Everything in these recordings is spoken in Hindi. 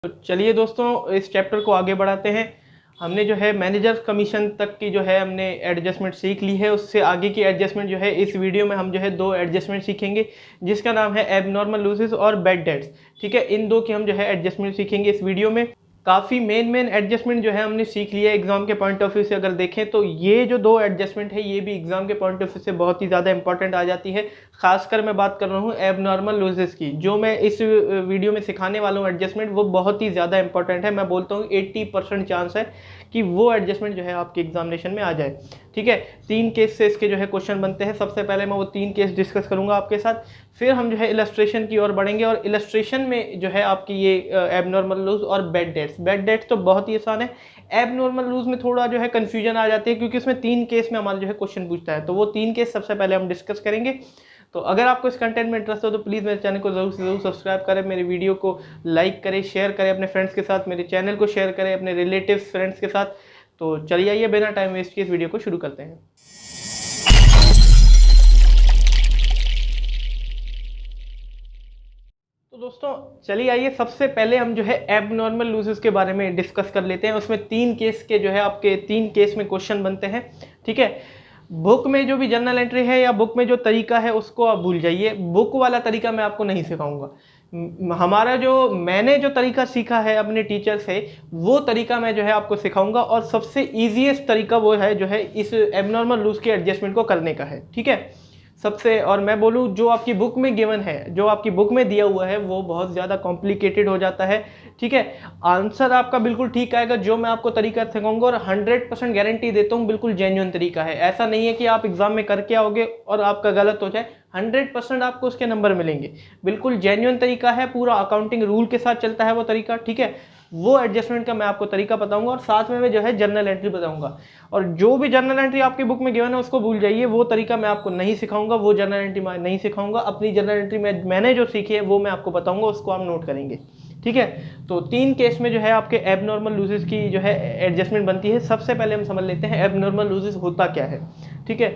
तो चलिए दोस्तों, इस चैप्टर को आगे बढ़ाते हैं। हमने जो है मैनेजर कमीशन तक की जो है हमने एडजस्टमेंट सीख ली है। उससे आगे की एडजस्टमेंट जो है इस वीडियो में हम जो है दो एडजस्टमेंट सीखेंगे, जिसका नाम है एबनॉर्मल लूजेस और बैड डेट्स। ठीक है, इन दो की हम जो है एडजस्टमेंट सीखेंगे इस वीडियो में। काफ़ी मेन एडजस्टमेंट जो है हमने सीख लिया है एग्जाम के पॉइंट ऑफ व्यू से। अगर देखें तो ये जो दो एडजस्टमेंट है ये भी एग्जाम के पॉइंट ऑफ व्यू से बहुत ही ज़्यादा इंपॉर्टेंट आ जाती है। खासकर मैं बात कर रहा हूँ एबनॉर्मल लूजेस की। जो मैं इस वीडियो में सिखाने वाला हूँ एडजस्टमेंट, वो बहुत ही ज़्यादा इंपॉर्टेंट है। मैं बोलता हूँ 80% चांस है कि वो एडजस्टमेंट जो है आपके एग्जामिनेशन में आ जाए। ठीक है, 3 केस से इसके जो है क्वेश्चन बनते हैं। सबसे पहले मैं वो 3 केस डिस्कस करूंगा आपके साथ, फिर हम जो है इलस्ट्रेशन की ओर बढ़ेंगे। और इलस्ट्रेशन में जो है आपकी ये एबनॉर्मल लूज और बैड डेट्स तो बहुत ही आसान है। एबनॉर्मल लूज में थोड़ा जो है कंफ्यूजन आ जाती है, क्योंकि उसमें 3 केस में हमारा जो है क्वेश्चन पूछता है। तो वो 3 केस सबसे पहले हम डिस्कस करेंगे। तो अगर आपको इस कंटेंट में इंटरेस्ट हो तो प्लीज़ मेरे चैनल को जरूर से जरूर सब्सक्राइब करें, मेरे वीडियो को लाइक करें, शेयर करें अपने फ्रेंड्स के साथ, मेरे चैनल को शेयर करें अपने रिलेटिव्स फ्रेंड्स के साथ। तो चलिए आइए बिना टाइम वेस्ट किए इस वीडियो को शुरू करते हैं। तो दोस्तों चलिए आइए, सबसे पहले हम जो है एबनॉर्मल लूजेस के बारे में डिस्कस कर लेते हैं। उसमें 3 केस के जो है आपके 3 केस में क्वेश्चन बनते हैं। ठीक है, बुक में जो भी जर्नल एंट्री है या बुक में जो तरीका है उसको आप भूल जाइए। बुक वाला तरीका मैं आपको नहीं सिखाऊंगा। हमारा जो मैंने जो तरीका सीखा है अपने टीचर से, वो तरीका मैं जो है आपको सिखाऊंगा। और सबसे ईजीएस्ट तरीका वो है जो है इस एबनॉर्मल लूज के एडजस्टमेंट को करने का है। ठीक है, सबसे, और मैं बोलूँ जो आपकी बुक में गिवन है, जो आपकी बुक में दिया हुआ है, वो बहुत ज़्यादा कॉम्प्लिकेटेड हो जाता है। ठीक है, आंसर आपका बिल्कुल ठीक आएगा जो मैं आपको तरीका सिखाऊंगा, और 100% गारंटी देता हूँ बिल्कुल जेन्युइन तरीका है। ऐसा नहीं है कि आप एग्जाम में करके आओगे और आपका गलत हो जाए। 100% आपको उसके नंबर मिलेंगे। बिल्कुल जेन्युइन तरीका है, पूरा अकाउंटिंग रूल के साथ चलता है वो तरीका। ठीक है, वो एडजस्टमेंट का मैं आपको तरीका बताऊंगा, और साथ में मैं जो है जर्नल एंट्री बताऊंगा। और जो भी जर्नल एंट्री आपकी बुक में गिवन है उसको भूल जाइए, वो तरीका मैं आपको नहीं सिखाऊंगा, वो जर्नल एंट्री मैं नहीं सिखाऊंगा। अपनी जर्नल एंट्री में मैंने जो सीखी है वो मैं आपको बताऊंगा, उसको आप नोट करेंगे। ठीक है, तो 3 केस में जो है आपके एबनॉर्मल लूजेस की जो है एडजस्टमेंट बनती है। सबसे पहले हम समझ लेते हैं एबनॉर्मल लूजेस होता क्या है। ठीक है,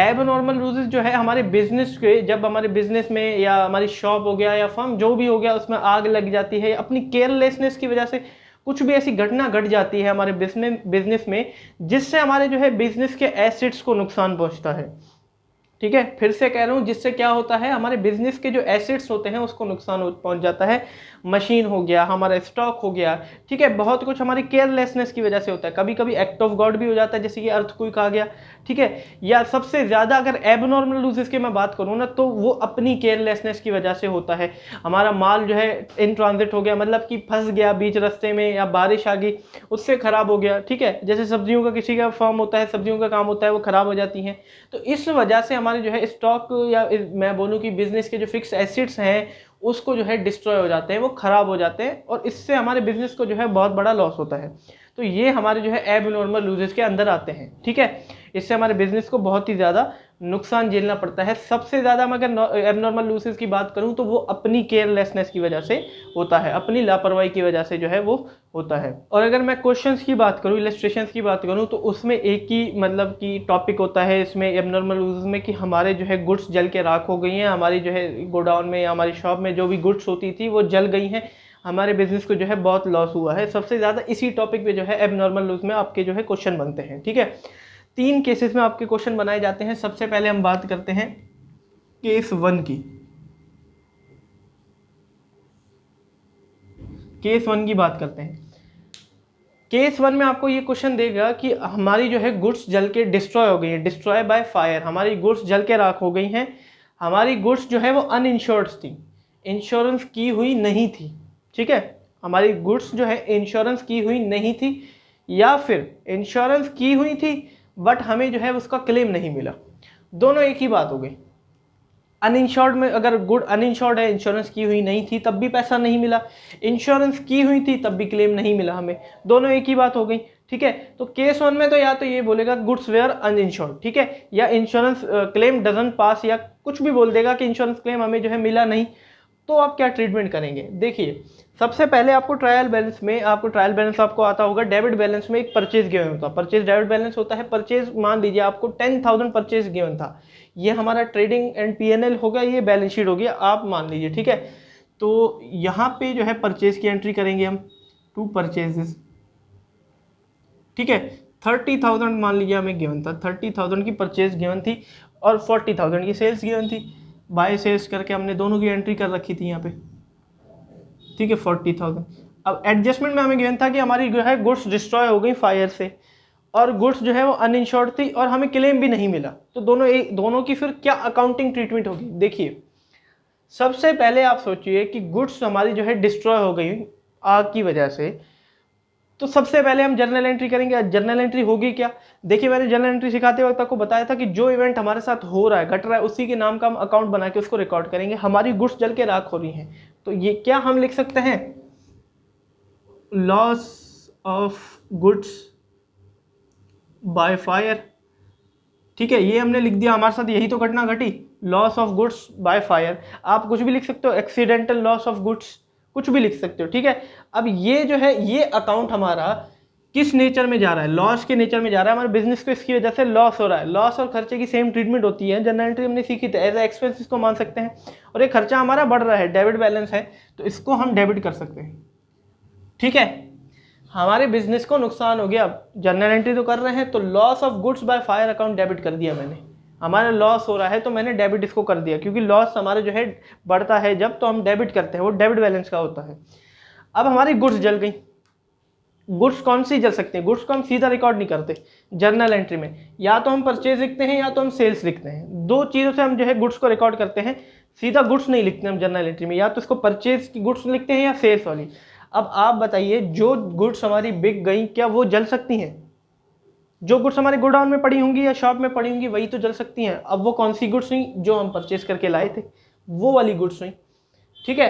एबनॉर्मल लूजेस जो है हमारे बिजनेस के, जब हमारे बिजनेस में या हमारी शॉप हो गया या फर्म जो भी हो गया उसमें आग लग जाती है, अपनी केयरलेसनेस की वजह से कुछ भी ऐसी घटना घट जाती है हमारे बिजनेस में, जिससे हमारे जो है बिजनेस के एसेट्स को नुकसान पहुंचता है। ठीक है, फिर से कह रहा हूं, जिससे क्या होता है हमारे बिजनेस के जो एसेट्स होते हैं उसको नुकसान पहुंच जाता है। मशीन हो गया, हमारा स्टॉक हो गया। ठीक है, बहुत कुछ हमारी केयरलेसनेस की वजह से होता है। कभी कभी एक्ट ऑफ गॉड भी हो जाता है, जैसे कि अर्थक्वेक आ गया। ठीक है, या सबसे ज्यादा अगर एबनॉर्मल लूजेस की मैं बात करूं ना, तो वो अपनी केयरलेसनेस की वजह से होता है। हमारा माल जो है इन ट्रांजिट हो गया, मतलब कि फंस गया बीच रास्ते में, या बारिश आ गई उससे खराब हो गया। ठीक है, जैसे सब्जियों का किसी का फॉर्म होता है, सब्जियों का काम होता है, वो खराब हो जाती हैं। तो इस वजह से हमारे जो है स्टॉक, या मैं बोलूँ कि बिजनेस के जो फिक्स एसेट्स हैं उसको जो है डिस्ट्रॉय हो जाते हैं, वो खराब हो जाते हैं, और इससे हमारे बिजनेस को जो है बहुत बड़ा लॉस होता है। तो ये हमारे जो है एबनॉर्मल लूजेस के अंदर आते हैं। ठीक है, इससे हमारे बिजनेस को बहुत ही ज़्यादा नुकसान झेलना पड़ता है। सबसे ज़्यादा मैं अगर एबनॉर्मल लूजेस की बात करूं तो वो अपनी केयरलेसनेस की वजह से होता है, अपनी लापरवाही की वजह से जो है वो होता है। और अगर मैं क्वेश्चंस की बात करूं, इलस्ट्रेशंस की बात करूं, तो उसमें एक ही मतलब कि टॉपिक होता है इसमें एबनॉर्मल लूजेस में, कि हमारे जो है गुड्स जल के राख हो गई हैं, हमारी जो है गोडाउन में या हमारी शॉप में जो भी गुड्स होती थी वो जल गई हैं, हमारे बिजनेस को जो है बहुत लॉस हुआ है। सबसे ज़्यादा इसी टॉपिक पे जो है एबनॉर्मल लूज में आपके जो है क्वेश्चन बनते हैं। ठीक है, 3 केसेस में आपके क्वेश्चन बनाए जाते हैं। सबसे पहले हम बात करते हैं केस 1 की। केस 1 की बात करते हैं। केस 1 में आपको ये क्वेश्चन देगा कि हमारी जो है गुड्स जल के डिस्ट्रॉय हो गई हैं, डिस्ट्रॉय बाय फायर, हमारी गुड्स जल के राख हो गई हैं। हमारी गुड्स जो है वो अनइंश्योर्ड थी, इंश्योरेंस की हुई नहीं थी। ठीक है, हमारी गुड्स जो है इंश्योरेंस की हुई नहीं थी, या फिर इंश्योरेंस की हुई थी बट हमें जो है उसका क्लेम नहीं मिला। दोनों एक ही बात हो गई। अनइंश्योर्ड में अगर गुड अनइंश्योर्ड है, इंश्योरेंस की हुई नहीं थी तब भी पैसा नहीं मिला, इंश्योरेंस की हुई थी तब भी क्लेम नहीं मिला हमें, दोनों एक ही बात हो गई। ठीक है, तो केस 1 में तो या तो ये बोलेगा गुड्स वेयर अनइंश्योर्ड, ठीक है, या इंश्योरेंस क्लेम डजंट पास, या कुछ भी बोल देगा कि इंश्योरेंस क्लेम हमें जो है मिला नहीं। तो आप क्या ट्रीटमेंट करेंगे? देखिए, सबसे पहले आपको ट्रायल बैलेंस में, आपको ट्रायल बैलेंस आपको आता होगा, डेबिट बैलेंस में एक परचेज गिवन होता है, परचेज डेबिट बैलेंस होता है। परचेज मान लीजिए आपको 10,000 परचेज गिवन था, ये हमारा ट्रेडिंग एंड पीएनएल होगा, ये बैलेंस शीट होगी, आप मान लीजिए। ठीक है, तो यहाँ पे जो है परचेज की एंट्री करेंगे हम, टू परचेजेस, ठीक है। 30,000 मान लीजिए हमें गिवन था, 30,000 की परचेज गिवन थी और 40,000 की सेल्स गिवन थी। बाय सेल्स करके हमने दोनों की एंट्री कर रखी थी यहाँ पे, ठीक है, 40,000। अब एडजस्टमेंट में हमें गिवन था कि हमारी जो है गुड्स डिस्ट्रॉय हो गई फायर से, और गुड्स जो है वो अनइंश्योर्ड थी और हमें क्लेम भी नहीं मिला। तो दोनों की फिर क्या अकाउंटिंग ट्रीटमेंट होगी? देखिए, सबसे पहले आप सोचिए कि गुड्स हमारी जो है डिस्ट्रॉय हो गई आग की वजह से, तो सबसे पहले हम जर्नल एंट्री करेंगे। जर्नल एंट्री होगी क्या? देखिए, मैंने जर्नल एंट्री सिखाते वक्त आपको बताया था कि जो इवेंट हमारे साथ हो रहा है, घट रहा है, उसी के नाम का हम अकाउंट बना के उसको रिकॉर्ड करेंगे। हमारी गुड्स जल के राख हो रही हैं, तो ये क्या हम लिख सकते हैं? Loss of goods by fire, ठीक है, ये हमने लिख दिया। हमारे साथ यही तो घटना घटी, loss of goods by fire. आप कुछ भी लिख सकते हो, एक्सीडेंटल लॉस ऑफ गुड्स, कुछ भी लिख सकते हो, ठीक है। अब ये जो है, ये अकाउंट हमारा किस नेचर में जा रहा है? लॉस के नेचर में जा रहा है। हमारे बिजनेस को इसकी वजह से लॉस हो रहा है। लॉस और खर्चे की सेम ट्रीटमेंट होती है, जनरल एंट्री हमने सीखी थी, एज एक्सपेंस इसको मान सकते हैं। और ये खर्चा हमारा बढ़ रहा है, डेबिट बैलेंस है, तो इसको हम डेबिट कर सकते हैं, ठीक है। हमारे बिजनेस को नुकसान हो गया, जर्नल एंट्री तो कर रहे हैं, तो loss of goods by fire account debit कर दिया मैंने। हमारा लॉस हो रहा है तो मैंने डेबिट इसको कर दिया, क्योंकि लॉस हमारे जो है बढ़ता है जब, तो हम डेबिट करते हैं, वो डेबिट बैलेंस का होता है। अब हमारी गुड्स जल गई। गुड्स कौन सी जल सकते हैं? गुड्स को हम सीधा रिकॉर्ड नहीं करते जर्नल एंट्री में, या तो हम परचेज लिखते हैं या तो हम सेल्स लिखते हैं। दो चीज़ों से हम जो है गुड्स को रिकॉर्ड करते हैं, सीधा गुड्स नहीं लिखते हम जर्नल एंट्री में, या तो इसको परचेज की गुड्स लिखते हैं या सेल्स वाली। अब आप बताइए, जो गुड्स हमारी बिक गई, क्या वो जल सकती हैं? जो गुड्स हमारे गोडाउन में पड़ी होंगी या शॉप में पड़ी होंगी, वही तो जल सकती हैं। अब वो कौन सी गुड्स हुई? जो हम परचेज करके लाए थे, वो वाली गुड्स हुई, ठीक है।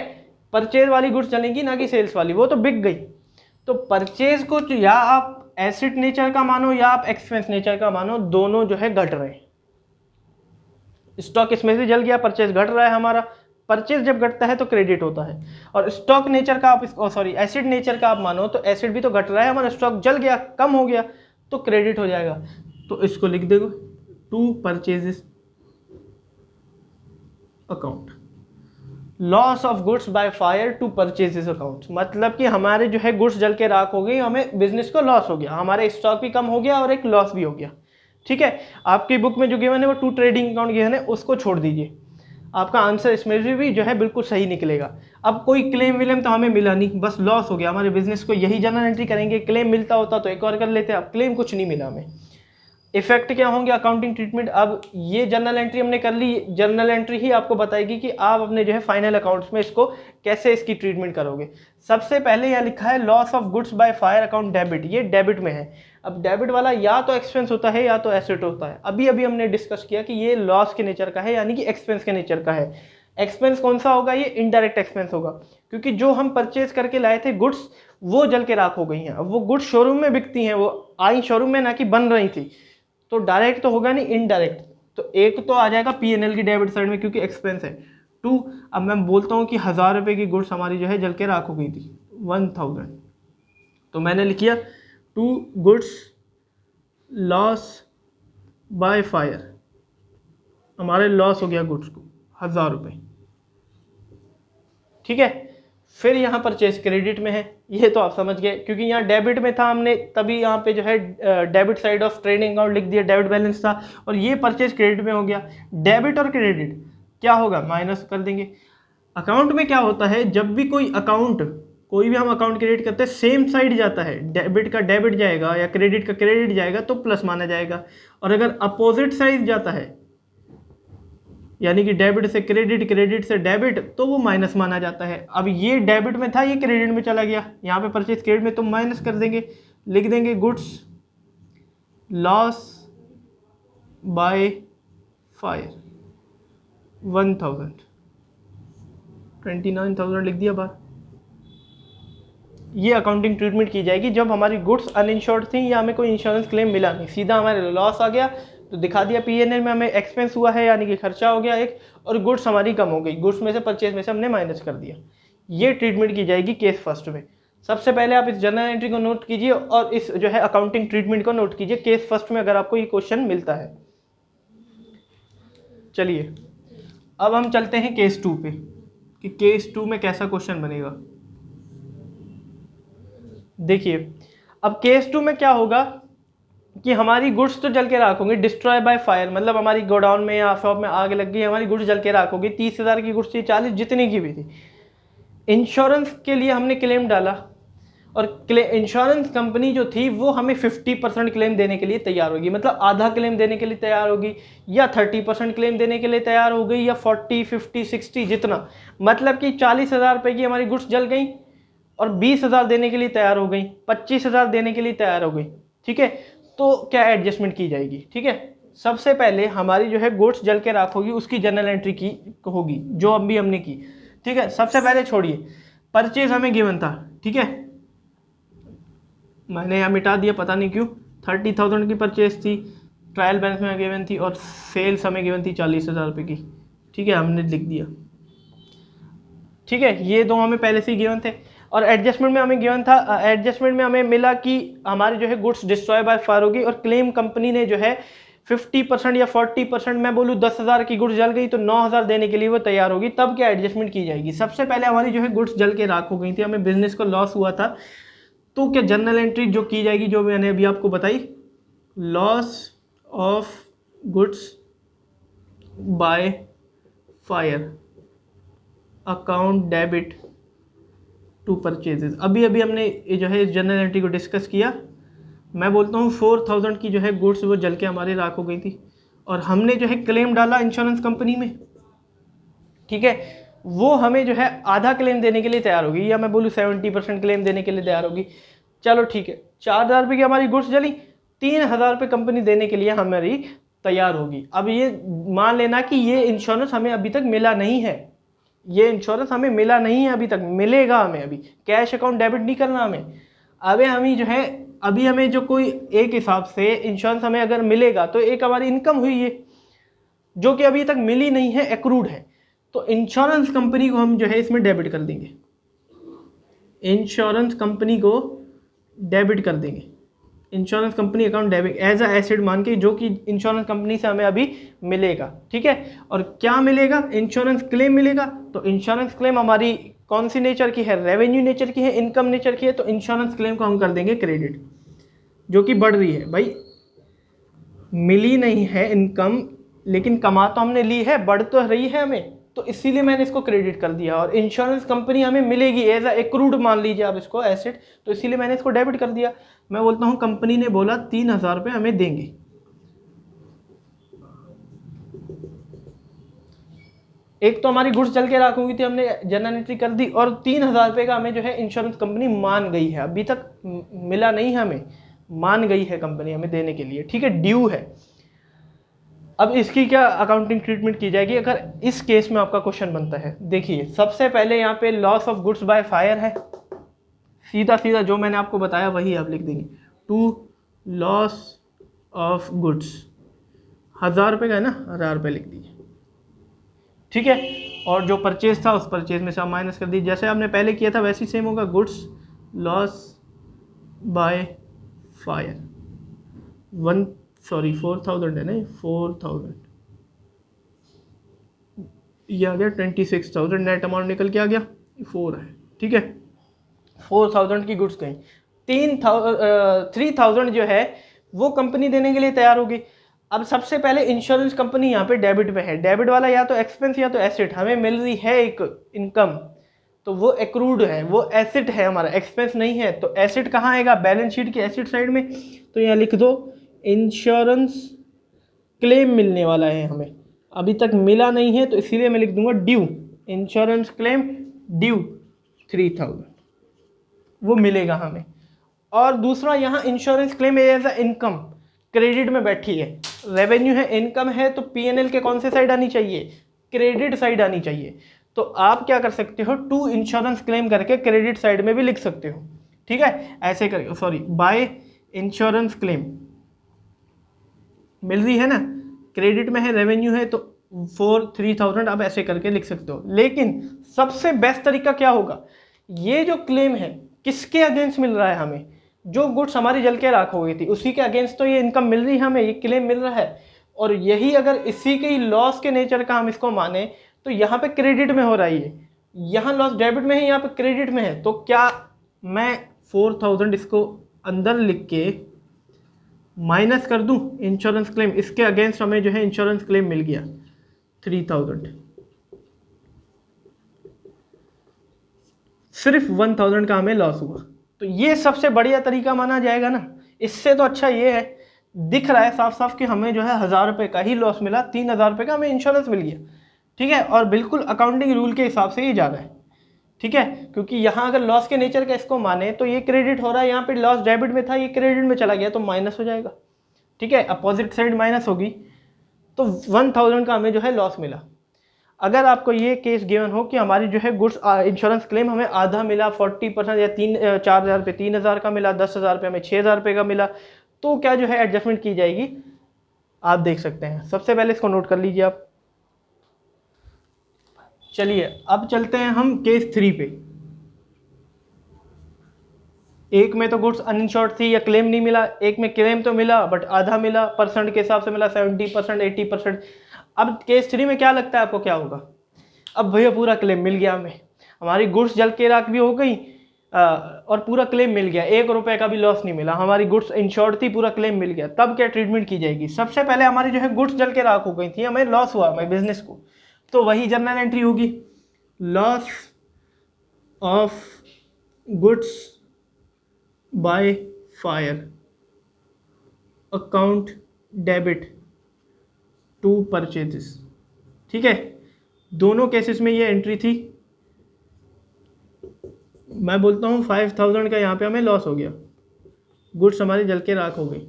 परचेज वाली गुड्स जलेंगी, ना कि सेल्स वाली, वो तो बिक गई। तो परचेज को या आप एसेट नेचर का मानो या आप एक्सपेंस नेचर का मानो, दोनों जो है घट रहे हैं। स्टॉक इसमें से जल गया, परचेज घट रहा है हमारा। परचेज जब घटता है तो क्रेडिट होता है, और स्टॉक नेचर का आप एसिड नेचर का आप मानो तो एसिड भी तो घट रहा है हमारा, स्टॉक जल गया, कम हो गया, तो क्रेडिट हो जाएगा। तो इसको लिख देगा to purchases account, loss of goods by fire to purchases account. मतलब कि हमारे जो है गुड्स जल के राख हो गई, हमें बिजनेस को लॉस हो गया, हमारे स्टॉक भी कम हो गया और एक लॉस भी हो गया, ठीक है। आपकी बुक में जो गिवन है वो टू ट्रेडिंग अकाउंट गिवन है, उसको छोड़ दीजिए। आपका आंसर इसमें भी जो है बिल्कुल सही निकलेगा। अब कोई क्लेम विलेम तो हमें मिला नहीं, बस लॉस हो गया हमारे बिजनेस को, यही जर्नल एंट्री करेंगे। क्लेम मिलता होता तो एक और कर लेते, अब क्लेम कुछ नहीं मिला हमें। इफेक्ट क्या होंगे अकाउंटिंग ट्रीटमेंट? अब ये जर्नल एंट्री हमने कर ली, जर्नल एंट्री ही आपको बताएगी कि आप अपने जो है फाइनल अकाउंट्स में इसको कैसे इसकी ट्रीटमेंट करोगे। सबसे पहले यहाँ लिखा है loss of goods by fire account debit, ये डेबिट में है। अब डेबिट वाला या तो एक्सपेंस होता है या तो एसेट होता है। अभी अभी हमने डिस्कस किया कि ये लॉस के नेचर का है, यानी कि एक्सपेंस के नेचर का है। एक्सपेंस कौन सा होगा? ये इनडायरेक्ट एक्सपेंस होगा, क्योंकि जो हम परचेज करके लाए थे गुड्स, वो जल के राख हो गई हैं। अब वो गुड्स शोरूम में बिकती हैं, वो आई शोरूम में, ना कि बन रही थी, तो डायरेक्ट तो होगा नहीं, इनडायरेक्ट। तो एक तो आ जाएगा P&L की डेबिट साइड में, क्योंकि एक्सपेंस है। टू, अब मैं बोलता हूँ कि 1000 रुपये की गुड्स हमारी जो है जल के राख हो गई थी, 1000, तो मैंने लिख किया to goods loss by fire, हमारे लॉस हो गया गुड्स को 1000 रुपये, ठीक है। फिर यहाँ परचेज क्रेडिट में है, ये तो आप समझ गए, क्योंकि यहाँ डेबिट में था, हमने तभी यहाँ पे जो है debit side of trading account लिख दिया, डेबिट बैलेंस था, और ये परचेज क्रेडिट में हो गया। डेबिट और क्रेडिट क्या होगा? माइनस कर देंगे। अकाउंट में क्या होता है, जब भी कोई भी हम अकाउंट क्रिएट करते हैं, सेम साइड जाता है, डेबिट का डेबिट जाएगा या क्रेडिट का क्रेडिट जाएगा तो प्लस माना जाएगा, और अगर अपोजिट साइड जाता है, यानी कि डेबिट से क्रेडिट, क्रेडिट से डेबिट, तो वो माइनस माना जाता है। अब ये डेबिट में था, ये क्रेडिट में चला गया, यहाँ पे परचेज क्रेडिट में, तो माइनस कर देंगे, लिख देंगे गुड्स लॉस बाय फायर 1000, 29,000 लिख दिया बाहर। ये अकाउंटिंग ट्रीटमेंट की जाएगी जब हमारी गुड्स अनइंश्योर्ड थी या हमें कोई इंश्योरेंस क्लेम मिला नहीं, सीधा हमारे लॉस आ गया तो दिखा दिया P&L में हमें एक्सपेंस हुआ है, यानी कि खर्चा हो गया एक, और गुड्स हमारी कम हो गई, गुड्स में से परचेज में से हमने माइनस कर दिया। ये ट्रीटमेंट की जाएगी केस फर्स्ट में। सबसे पहले आप इस जर्नल एंट्री को नोट कीजिए और इस जो है अकाउंटिंग ट्रीटमेंट को नोट कीजिए केस फर्स्ट में, अगर आपको ये क्वेश्चन मिलता है। चलिए अब हम चलते हैं केस 2 पे। कि केस 2 में कैसा क्वेश्चन बनेगा। देखिए अब केस 2 में क्या होगा कि हमारी गुड्स तो जल के राख होंगी, डिस्ट्रॉय बाय फायर, मतलब हमारी गोडाउन में या शॉप में आग लग गई, हमारी गुड्स जल के राख होगी। 30,000 की गुड्स थी, 40 जितनी की भी थी। इंश्योरेंस के लिए हमने क्लेम डाला और इंश्योरेंस कंपनी जो थी वो हमें 50% क्लेम देने के लिए तैयार होगी, मतलब आधा क्लेम देने के लिए तैयार होगी, या 30% क्लेम देने के लिए तैयार हो गई, या 40, 50, 60 जितना, मतलब कि 40,000 रुपये की हमारी गुड्स जल गई और 20,000 देने के लिए तैयार हो गई, 25,000 देने के लिए तैयार हो गई। ठीक है, तो क्या एडजस्टमेंट की जाएगी। ठीक है, सबसे पहले हमारी जो है गुड्स जल के राख होगी, उसकी जर्नल एंट्री की होगी जो अभी हमने की। ठीक है, सबसे पहले छोड़िए, परचेज हमें गिवन था। ठीक है, मैंने यहाँ मिटा दिया, पता नहीं क्यों। 30,000 की परचेज थी, ट्रायल बैलेंस में गिवन थी, और सेल्स हमें गिवन थी 40,000 रुपये की। ठीक है, हमने लिख दिया। ठीक है, ये दो हमें पहले से ही गिवन थे। और एडजस्टमेंट में हमें गिवन था, एडजस्टमेंट में हमें मिला कि हमारी जो है गुड्स डिस्ट्रॉय बाय फायर होगी, और क्लेम कंपनी ने जो है 50% या 40%, मैं बोलूँ 10,000 की गुड्स जल गई तो 9,000 देने के लिए वो तैयार होगी। तब क्या एडजस्टमेंट की जाएगी। सबसे पहले हमारी जो है गुड्स जल के राख हो गई थी, हमें बिजनेस को लॉस हुआ था, तो क्या जर्नल एंट्री जो की जाएगी, जो मैंने अभी आपको बताई, loss of goods by fire account debit to purchases. अभी अभी हमने ये जो है इस जर्नल एंट्री को डिस्कस किया। मैं बोलता हूँ 4,000 की जो है गुड्स वो जल के हमारे राख हो गई थी, और हमने जो है क्लेम डाला इंश्योरेंस कंपनी में। ठीक है, वो हमें जो है आधा क्लेम देने के लिए तैयार होगी, या मैं बोलूँ 70% क्लेम देने के लिए तैयार होगी। चलो ठीक है, 4,000 रुपये की हमारी गुड्स जली, 3,000 रुपये कंपनी देने के लिए हमारी तैयार होगी। अब ये मान लेना कि ये इंश्योरेंस हमें अभी तक मिला नहीं है, ये इंश्योरेंस हमें मिला नहीं है अभी तक, मिलेगा हमें। अभी कैश अकाउंट डेबिट नहीं करना हमें, अबे हमें जो है अभी हमें जो कोई एक हिसाब से इंश्योरेंस हमें अगर मिलेगा तो एक हमारी इनकम हुई है जो कि अभी तक मिली नहीं है, एक्रूड है। तो इंश्योरेंस कंपनी को हम जो है इसमें डेबिट कर देंगे, इंश्योरेंस कंपनी को डेबिट कर देंगे, insurance company account debit as a asset मान के, जो कि इंश्योरेंस कंपनी से हमें अभी मिलेगा। ठीक है, और क्या मिलेगा, इंश्योरेंस क्लेम मिलेगा। तो इंश्योरेंस क्लेम हमारी कौन सी नेचर की है, रेवेन्यू नेचर की है, इनकम नेचर की है। तो इंश्योरेंस क्लेम को हम कर देंगे क्रेडिट, जो कि बढ़ रही है। भाई मिली नहीं है इनकम, लेकिन कमा तो हमने ली है, बढ़ तो रही है हमें, तो इसीलिए मैंने इसको क्रेडिट कर दिया। और इंश्योरेंस कंपनी हमें मिलेगी एज अ एक्रूड, मान लीजिए आप इसको एसेट, तो इसीलिए मैंने इसको डेबिट कर दिया। मैं बोलता हूँ कंपनी ने बोला 3,000 रुपये हमें देंगे। एक तो हमारी गुड्स जल के राख हुई थी, हमने जर्नल एंट्री कर दी, और 3,000 रुपये का हमें जो है इंश्योरेंस कंपनी मान गई है, अभी तक मिला नहीं हमें, मान गई है कंपनी हमें देने के लिए। ठीक है, ड्यू है। अब इसकी क्या अकाउंटिंग ट्रीटमेंट की जाएगी अगर इस केस में आपका क्वेश्चन बनता है। देखिए सबसे पहले यहाँ पे loss of goods by fire है, सीधा सीधा जो मैंने आपको बताया वही आप लिख देंगे। टू लॉस ऑफ गुड्स, 1,000 रुपये का है ना, 1,000 रुपये लिख दीजिए। ठीक है, और जो परचेज था उस परचेज में से आप माइनस कर दीजिए, जैसे आपने पहले किया था वैसे ही सेम होगा। गुड्स लॉस बाय फायर 4,000 है ना, 4,000 ये आ गया 26,000, नेट अमाउंट निकल के आ गया 4 है। ठीक है, 4,000 की गुड्स गई, 3,000 जो है वो कंपनी देने के लिए तैयार होगी। अब सबसे पहले इंश्योरेंस कंपनी यहाँ पे डेबिट पे है, डेबिट वाला या तो एक्सपेंस या तो एसेट, हमें मिल रही है एक इनकम, तो वो एक्रूड है, वो एसेट है हमारा, एक्सपेंस नहीं है। तो एसेट कहाँ आएगा, बैलेंस शीट के एसेट साइड में। तो यहाँ लिख दो इंश्योरेंस क्लेम मिलने वाला है हमें, अभी तक मिला नहीं है, तो इसीलिए मैं लिख दूंगा ड्यू, इंश्योरेंस क्लेम ड्यू 3,000, वो मिलेगा हमें। और दूसरा यहाँ insurance claim as a income, credit में बैठी है, रेवेन्यू है, इनकम है, तो पीएनएल के कौन से साइड आनी चाहिए, क्रेडिट साइड आनी चाहिए। तो आप क्या कर सकते हो, टू इंश्योरेंस क्लेम करके क्रेडिट साइड में भी लिख सकते हो। ठीक है, ऐसे कर, सॉरी, बाय इंश्योरेंस क्लेम मिल रही है ना, क्रेडिट में है, रेवेन्यू है, तो 3,000 आप ऐसे करके लिख सकते हो। लेकिन सबसे बेस्ट तरीका क्या होगा, ये जो क्लेम है किसके अगेंस्ट मिल रहा है हमें, जो गुड्स हमारी जल के राख हो गई थी उसी के अगेंस्ट तो ये इनकम मिल रही है हमें, ये क्लेम मिल रहा है। और यही अगर इसी के ही लॉस के नेचर का हम इसको माने तो यहाँ पे क्रेडिट में हो रहा है ये, यहाँ लॉस डेबिट में है, यहाँ पे क्रेडिट में है, तो क्या मैं 4000 इसको अंदर लिख के माइनस कर दूं इंश्योरेंस क्लेम, इसके अगेंस्ट हमें जो है इंश्योरेंस क्लेम मिल गया 3000, सिर्फ 1000 का हमें लॉस हुआ। तो ये सबसे बढ़िया तरीका माना जाएगा ना। इससे तो अच्छा ये है, दिख रहा है साफ साफ कि हमें जो है 1000 रुपये का ही लॉस मिला, 3000 रुपये का हमें इंश्योरेंस मिल गया, ठीक है। और बिल्कुल अकाउंटिंग रूल के हिसाब से ही जा रहा है, ठीक है। क्योंकि यहाँ अगर लॉस के नेचर का इसको माने तो ये क्रेडिट हो रहा है, यहाँ पे लॉस डेबिट में था, ये क्रेडिट में चला गया तो माइनस हो जाएगा, ठीक है। अपोजिट साइड माइनस होगी, तो 1000 का हमें जो है लॉस मिला। अगर आपको ये केस गिवन हो कि हमारी जो है गुड्स इंश्योरेंस क्लेम हमें आधा मिला, 40% या 4000 पे 3000 का मिला, 10,000 पे हमें 6000 रुपये का मिला, तो क्या जो है एडजस्टमेंट की जाएगी, आप देख सकते हैं। सबसे पहले इसको नोट कर लीजिए आप। चलिए अब चलते हैं हम केस 3 पे। एक में तो गुड्स अनइंश्योर्ड थी या क्लेम नहीं मिला, एक में क्लेम तो मिला बट आधा मिला, परसेंट के हिसाब से मिला 70%, 80%। अब केस 3 में क्या लगता है आपको क्या होगा? अब भैया पूरा क्लेम मिल गया हमें, हमारी गुड्स जल के राख भी हो गई और पूरा क्लेम मिल गया, 1 रुपये का भी लॉस नहीं मिला, हमारी गुड्स इंश्योर्ड थी, पूरा क्लेम मिल गया। तब क्या ट्रीटमेंट की जाएगी? सबसे पहले हमारी जो है गुड्स जल के राख हो गई थी, हमें लॉस हुआ हमें बिजनेस को, तो वही जर्नल एंट्री होगी, loss of goods by fire account debit to purchases, ठीक है। दोनों केसेस में ये एंट्री थी। मैं बोलता हूँ 5000 का यहाँ पे हमें लॉस हो गया, गुड्स हमारी जल के राख हो गई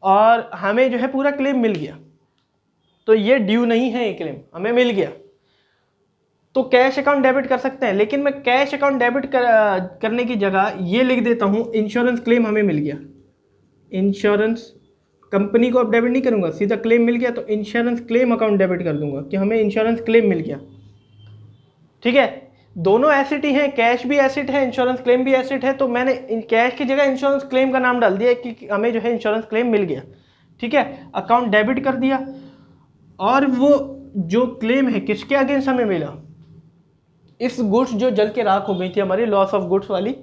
और हमें जो है पूरा क्लेम मिल गया, तो ये ड्यू नहीं है, ये क्लेम हमें मिल गया, तो कैश अकाउंट डेबिट कर सकते हैं। लेकिन मैं कैश अकाउंट डेबिट करने की जगह ये लिख देता हूँ इंश्योरेंस क्लेम हमें मिल गया। इंश्योरेंस कंपनी को अब डेबिट नहीं करूँगा, सीधा क्लेम मिल गया तो इंश्योरेंस क्लेम अकाउंट डेबिट कर दूंगा कि हमें इंश्योरेंस क्लेम मिल गया, ठीक है। दोनों एसेट ही हैं, कैश भी एसेट है, इंश्योरेंस क्लेम भी एसेट है, तो मैंने कैश की जगह इंश्योरेंस क्लेम का नाम डाल दिया कि हमें जो है इंश्योरेंस क्लेम मिल गया, ठीक है। अकाउंट डेबिट कर दिया और वो जो क्लेम है किसके अगेंस्ट हमें मिला? इस गुड्स जो जल के राख हो गई थी हमारी, लॉस ऑफ गुड्स वाली,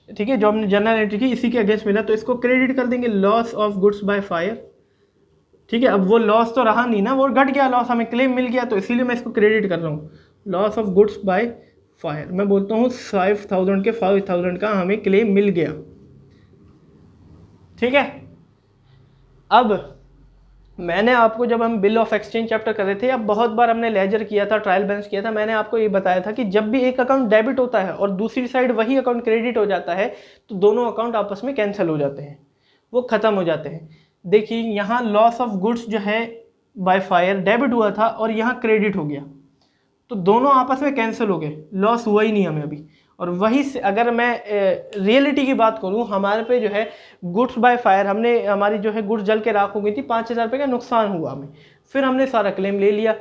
ठीक है, जो हमने जर्नल एंट्री की, इसी के अगेंस्ट मिला, तो इसको क्रेडिट कर देंगे loss of goods by fire, ठीक है। अब वो लॉस तो रहा नहीं ना, वो घट गया लॉस, हमें क्लेम मिल गया, तो इसीलिए मैं इसको क्रेडिट कर रहा हूँ, loss of goods by fire. मैं बोलता हूँ 5000 के 5000 का हमें क्लेम मिल गया, ठीक है। अब मैंने आपको, जब हम बिल ऑफ एक्सचेंज चैप्टर कर रहे थे, अब बहुत बार हमने लेजर किया था, ट्रायल बैलेंस किया था, मैंने आपको ये बताया था कि जब भी एक अकाउंट डेबिट होता है और दूसरी साइड वही अकाउंट क्रेडिट हो जाता है, तो दोनों अकाउंट आपस में कैंसिल हो जाते हैं, वो ख़त्म हो जाते हैं। देखिए यहाँ लॉस ऑफ गुड्स जो है बाय फायर डेबिट हुआ था और यहाँ क्रेडिट हो गया, तो दोनों आपस में कैंसिल हो गए, लॉस हुआ ही नहीं हमें अभी। और वही से अगर मैं रियलिटी की बात करूं, हमारे पे जो है गुड्स बाय फायर, हमने हमारी जो है गुड्स जल के राख हो गई थी, 5000 रुपये का नुकसान हुआ हमें, फिर हमने सारा क्लेम ले लिया,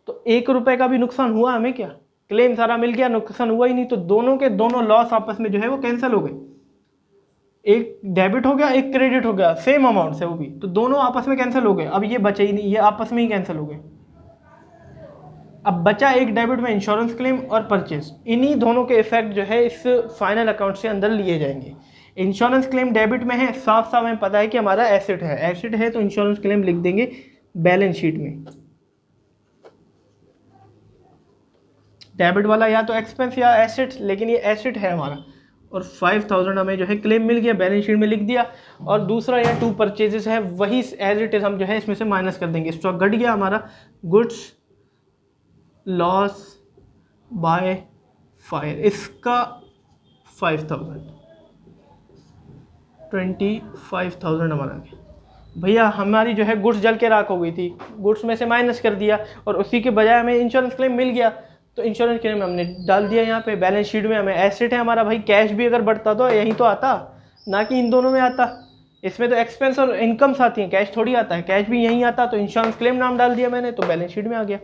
तो 1 रुपये का भी नुकसान हुआ हमें क्या? क्लेम सारा मिल गया, नुकसान हुआ ही नहीं, तो दोनों के दोनों लॉस आपस में जो है वो कैंसिल हो गए, एक डेबिट हो गया एक क्रेडिट हो गया, सेम अमाउंट से वो भी, तो दोनों आपस में कैंसिल हो गए। अब ये बचे ही नहीं, ये आपस में ही कैंसिल हो गए। अब बचा एक डेबिट में इंश्योरेंस क्लेम और परचेज, इन्हीं दोनों के इफेक्ट जो है इस फाइनल अकाउंट से अंदर लिए जाएंगे। इंश्योरेंस क्लेम डेबिट में है, साफ साफ हमें पता है कि हमारा एसेट है, एसेट है तो इंश्योरेंस क्लेम लिख देंगे बैलेंस शीट में। डेबिट वाला या तो एक्सपेंस या एसेट, लेकिन ये एसेट है हमारा, और 5000 हमें जो है क्लेम मिल गया, बैलेंस शीट में लिख दिया। और दूसरा या 2 परचेजेस है, वही एज इट इज हम जो है इसमें से माइनस कर देंगे, स्टॉक घट गया हमारा, गुड्स लॉस बाय फायर, इसका 5000, 25,000 हमारा गया। भैया हमारी जो है गुड्स जल के राख हो गई थी, गुड्स में से माइनस कर दिया और उसी के बजाय हमें इंश्योरेंस क्लेम मिल गया, तो इंश्योरेंस क्लेम हमने डाल दिया यहाँ पे बैलेंस शीट में। हमें एसेट है हमारा, भाई कैश भी अगर बढ़ता तो यहीं तो आता, ना कि इन दोनों में आता। इसमें तो एक्सपेंस और इनकम्स आती हैं, कैश थोड़ी आता है, कैश भी यहीं आता, तो इंश्योरेंस क्लेम नाम डाल दिया मैंने, तो बैलेंस शीट में आ गया।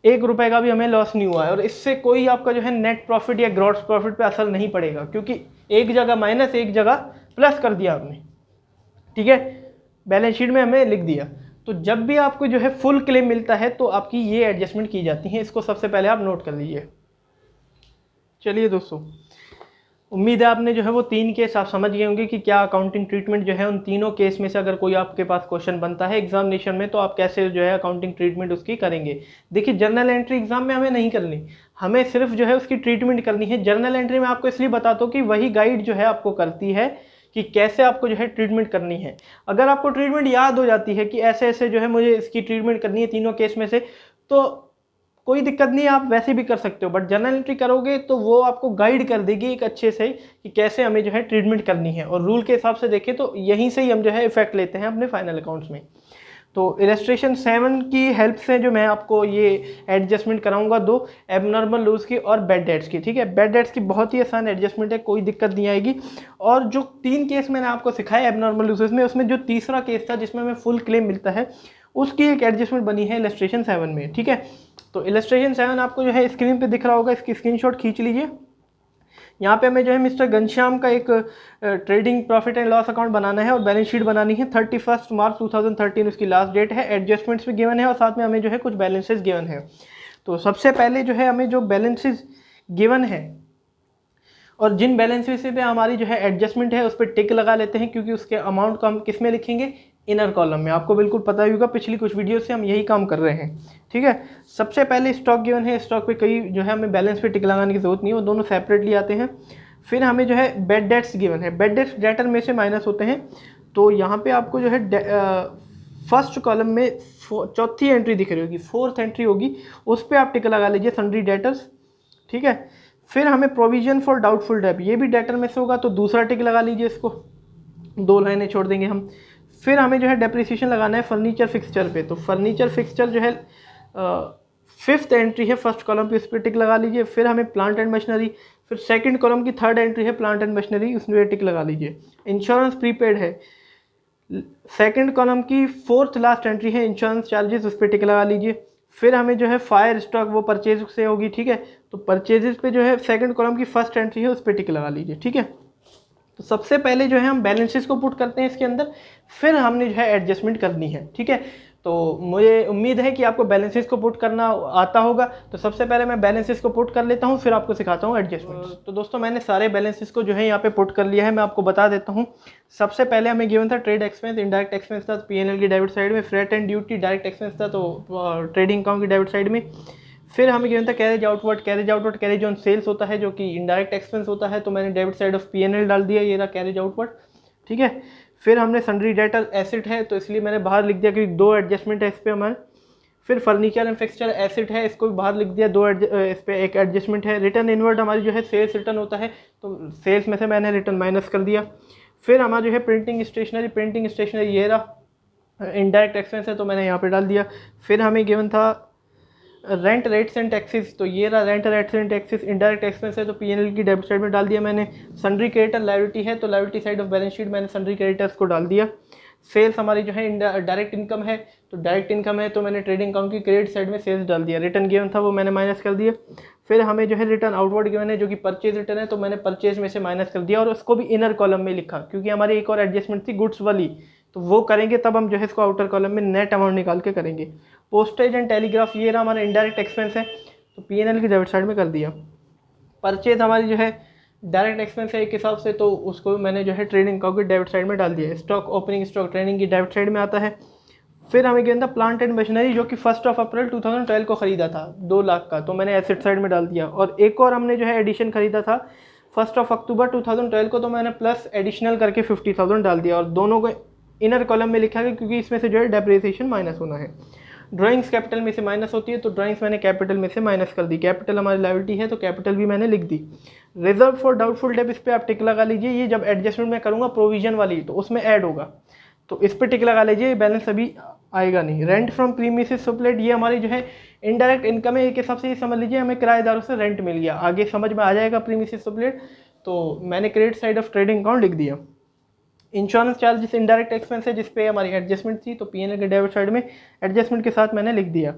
1 रुपये का भी हमें लॉस नहीं हुआ है, और इससे कोई आपका जो है नेट प्रॉफिट या ग्रॉस प्रॉफिट पे असर नहीं पड़ेगा, क्योंकि एक जगह माइनस एक जगह प्लस कर दिया हमने, ठीक है, बैलेंस शीट में हमें लिख दिया। तो जब भी आपको जो है फुल क्लेम मिलता है तो आपकी ये एडजस्टमेंट की जाती है, इसको सबसे पहले आप नोट कर लीजिए। चलिए दोस्तों, उम्मीद है आपने जो है वो 3 केस आप समझ गए होंगे कि क्या अकाउंटिंग ट्रीटमेंट जो है उन तीनों केस में से अगर कोई आपके पास क्वेश्चन बनता है एग्जामिनेशन में तो आप कैसे जो है अकाउंटिंग ट्रीटमेंट उसकी करेंगे। देखिए, जर्नल एंट्री एग्जाम में हमें नहीं करनी, हमें सिर्फ जो है उसकी ट्रीटमेंट करनी है। जर्नल एंट्री में आपको इसलिए बताता हूँ कि वही गाइड जो है आपको करती है कि कैसे आपको जो है ट्रीटमेंट करनी है। अगर आपको ट्रीटमेंट याद हो जाती है कि ऐसे ऐसे जो है मुझे इसकी ट्रीटमेंट करनी है तीनों केस में से, तो कोई दिक्कत नहीं है, आप वैसे भी कर सकते हो। बट जर्नल एंट्री करोगे तो वो आपको गाइड कर देगी एक अच्छे से कि कैसे हमें जो है ट्रीटमेंट करनी है। और रूल के हिसाब से देखें तो यहीं से ही हम जो है इफेक्ट लेते हैं अपने फाइनल अकाउंट्स में। तो इलस्ट्रेशन 7 की हेल्प से जो मैं आपको ये एडजस्टमेंट कराऊंगा 2 एबनॉर्मल लूज की और बेड डेट्स की। ठीक है, बेड डेट्स की बहुत ही आसान एडजस्टमेंट है, कोई दिक्कत नहीं आएगी। और जो 3 केस मैंने आपको सिखाया एबनॉर्मल लूजेस में, उसमें जो तीसरा केस था जिसमें हमें फुल क्लेम मिलता है, उसकी एक एडजस्टमेंट बनी है इलस्ट्रेशन 7 में। ठीक है, तो इलस्ट्रेशन 7 आपको जो है स्क्रीन पे दिख रहा होगा, इसकी स्क्रीनशॉट खींच लीजिए। यहाँ पे हमें जो है मिस्टर घनश्याम का एक trading profit and loss account बनाना है और बैलेंस शीट बनानी है। 31 मार्च 2013 उसकी लास्ट डेट है। एडजस्टमेंट्स भी गिवन है और साथ में हमें जो है कुछ बैलेंसेस गिवन है। तो सबसे पहले जो है हमें जो बैलेंसेस गिवन है और जिन बैलेंसेस पे हमारी जो है एडजस्टमेंट है उस पर टिक लगा लेते हैं, क्योंकि उसके अमाउंट को हम किस में लिखेंगे, इनर कॉलम में। आपको बिल्कुल पता ही होगा, पिछली कुछ वीडियो से हम यही काम कर रहे हैं। ठीक है, सबसे पहले स्टॉक गिवन है, स्टॉक पे कई जो है हमें बैलेंस पे टिक लगाने की जरूरत नहीं है, वो दोनों सेपरेटली आते हैं। फिर हमें जो है बेड डेट्स गिवन है, बेड डेट्स डेटर में से माइनस होते हैं। तो यहाँ पे आपको जो है फर्स्ट कॉलम में चौथी एंट्री दिख रही होगी, 4th एंट्री होगी, उस पर आप टिक लगा लीजिए, सन्ड्री डेटर्स। ठीक है, फिर हमें प्रोविजन फॉर डाउटफुल डेट, ये भी डेटर में से होगा, तो दूसरा टिक लगा लीजिए, इसको 2 लाइनें छोड़ देंगे हम। फिर हमें जो है डेप्रिसिएशन लगाना है फर्नीचर फिक्सचर पे, तो फर्नीचर फिक्सचर जो है 5th एंट्री है फर्स्ट कॉलम पे, इस पर टिक लगा लीजिए। फिर हमें प्लांट एंड मशीनरी, फिर सेकंड कॉलम की 3rd एंट्री है प्लांट एंड मशीनरी, उसमें टिक लगा लीजिए। इंश्योरेंस प्रीपेड है, सेकंड कॉलम की 4th लास्ट एंट्री है इंश्योरेंस चार्जेस, उस पर टिक लगा लीजिए। फिर हमें जो है फायर स्टॉक, वो परचेज से होगी। ठीक है, तो परचेजेस पे जो है सेकंड कॉलम की 1st एंट्री है, उस पर टिक लगा लीजिए। ठीक है, तो सबसे पहले जो है हम बैलेंसेस को पुट करते हैं इसके अंदर, फिर हमने जो है एडजस्टमेंट करनी है। ठीक है, तो मुझे उम्मीद है कि आपको बैलेंसेस को पुट करना आता होगा। तो सबसे पहले मैं बैलेंसेस को पुट कर लेता हूं, फिर आपको सिखाता हूं एडजस्टमेंट। तो दोस्तों, मैंने सारे बैलेंसेस को जो है यहाँ पे पुट कर लिया है, मैं आपको बता देता हूँ। सबसे पहले हमें गिवन था ट्रेड एक्सपेंस, इनडायरेक्ट एक्सपेंस था पीएनएल की डेबिट साइड में, freight and duty direct expense था तो ट्रेडिंग अकाउंट की डेबिट साइड में। फिर हमें गिवन था carriage outward, carriage on sales होता है जो कि इनडायरेक्ट एक्सपेंस होता है, तो मैंने डेबिट साइड ऑफ पीएनएल डाल दिया, ये रहा कैरेज आउटवर्ड। ठीक है, फिर हमने सन्ड्री डेटर एसेट है तो इसलिए मैंने बाहर लिख दिया क्योंकि 2 एडजस्टमेंट है इस पर हमारे। फिर फर्नीचर एंड फिक्सचर एसेट है, इसको भी बाहर लिख दिया, 2 इस पर एक एडजस्टमेंट है। रिटर्न इनवर्ड हमारी जो है सेल्स रिटर्न होता है, तो सेल्स में से मैंने रिटर्न माइनस कर दिया। फिर हमारा जो है प्रिंटिंग स्टेशनरी ये रहा, इनडायरेक्ट एक्सपेंस है तो मैंने यहाँ पे डाल दिया। फिर हमें गिवन था रेंट रेट्स एंड टैक्सेस, तो ये रहा rent rates and taxes, indirect expense है तो पीएनएल की डेबिट साइड में डाल दिया मैंने। सन्ड्री क्रेडिटर लायबिलिटी है तो liability side of balance sheet मैंने सन्ड्री क्रेडिटर्स को डाल दिया। सेल्स हमारी जो है डायरेक्ट इनकम है, तो डायरेक्ट इनकम है तो मैंने ट्रेडिंग अकाउंट की क्रेडिट साइड में सेल्स डाल दिया। रिटर्न गिवन था वो मैंने माइनस कर दिया। फिर हमें जो है रिटर्न आउटवर्ड गिवन है जो कि परचेज रिटर्न है, तो मैंने परचेज में से माइनस कर दिया और उसको भी इनर कॉलम में लिखा, क्योंकि हमारी एक और एडजस्टमेंट थी गुड्स वाली, तो वो करेंगे तब हम जो है इसको आउटर कॉलम में नेट अमाउंट निकाल के करेंगे। पोस्टेज एंड टेलीग्राफ, ये रहा हमारा इनडायरेक्ट एक्सपेंस है तो पीएनएल की डेबिट साइड में कर दिया। परचेज हमारी जो है डायरेक्ट एक्सपेंस है एक हिसाब से, तो उसको मैंने जो है ट्रेडिंग अकाउंट की डेबिट साइड में डाल दिया। स्टॉक ओपनिंग स्टॉक ट्रेडिंग की डेबिट साइड में आता है। फिर हमें गिवन था प्लांट एंड मशीनरी जो कि 1 अप्रैल 2012 को खरीदा था 2 लाख का, तो मैंने एसेट साइड में डाल दिया। और एक और हमने जो है एडिशन खरीदा था 1 अक्टूबर 2012 को, तो मैंने प्लस एडिशनल करके 50,000 डाल दिया और दोनों को इनर कॉलम में लिखा गया क्योंकि इसमें से जो है डेप्रिसिएशन माइनस होना है। ड्राइंग्स कैपिटल में से माइनस होती है तो ड्राइंग्स मैंने कैपिटल में से माइनस कर दी। कैपिटल हमारी लायबिलिटी है तो कैपिटल भी मैंने लिख दी। रिजर्व फॉर डाउटफुल डेट, इस पर आप टिक लगा लीजिए, ये जब एडजस्टमेंट में करूँगा प्रोविजन वाली तो उसमें ऐड होगा, तो इस पर टिक लगा लीजिए, बैलेंस अभी आएगा नहीं। रेंट फ्रॉम प्रीमिसेस सप्लाइड, ये हमारी जो है इनडायरेक्ट इनकम है, एक हिसाब से ये समझ लीजिए हमें किराएदारों से रेंट मिल गया, आगे समझ में आ जाएगा प्रीमिसेस सप्लाइड, तो मैंने credit side of trading account लिख दिया। इंश्योरेंस चार्जेस इनडायरेक्ट एक्सपेंस है जिस पे हमारी एडजस्टमेंट थी, तो पीएनएल के डेबिट साइड में एडजस्टमेंट के साथ मैंने लिख दिया।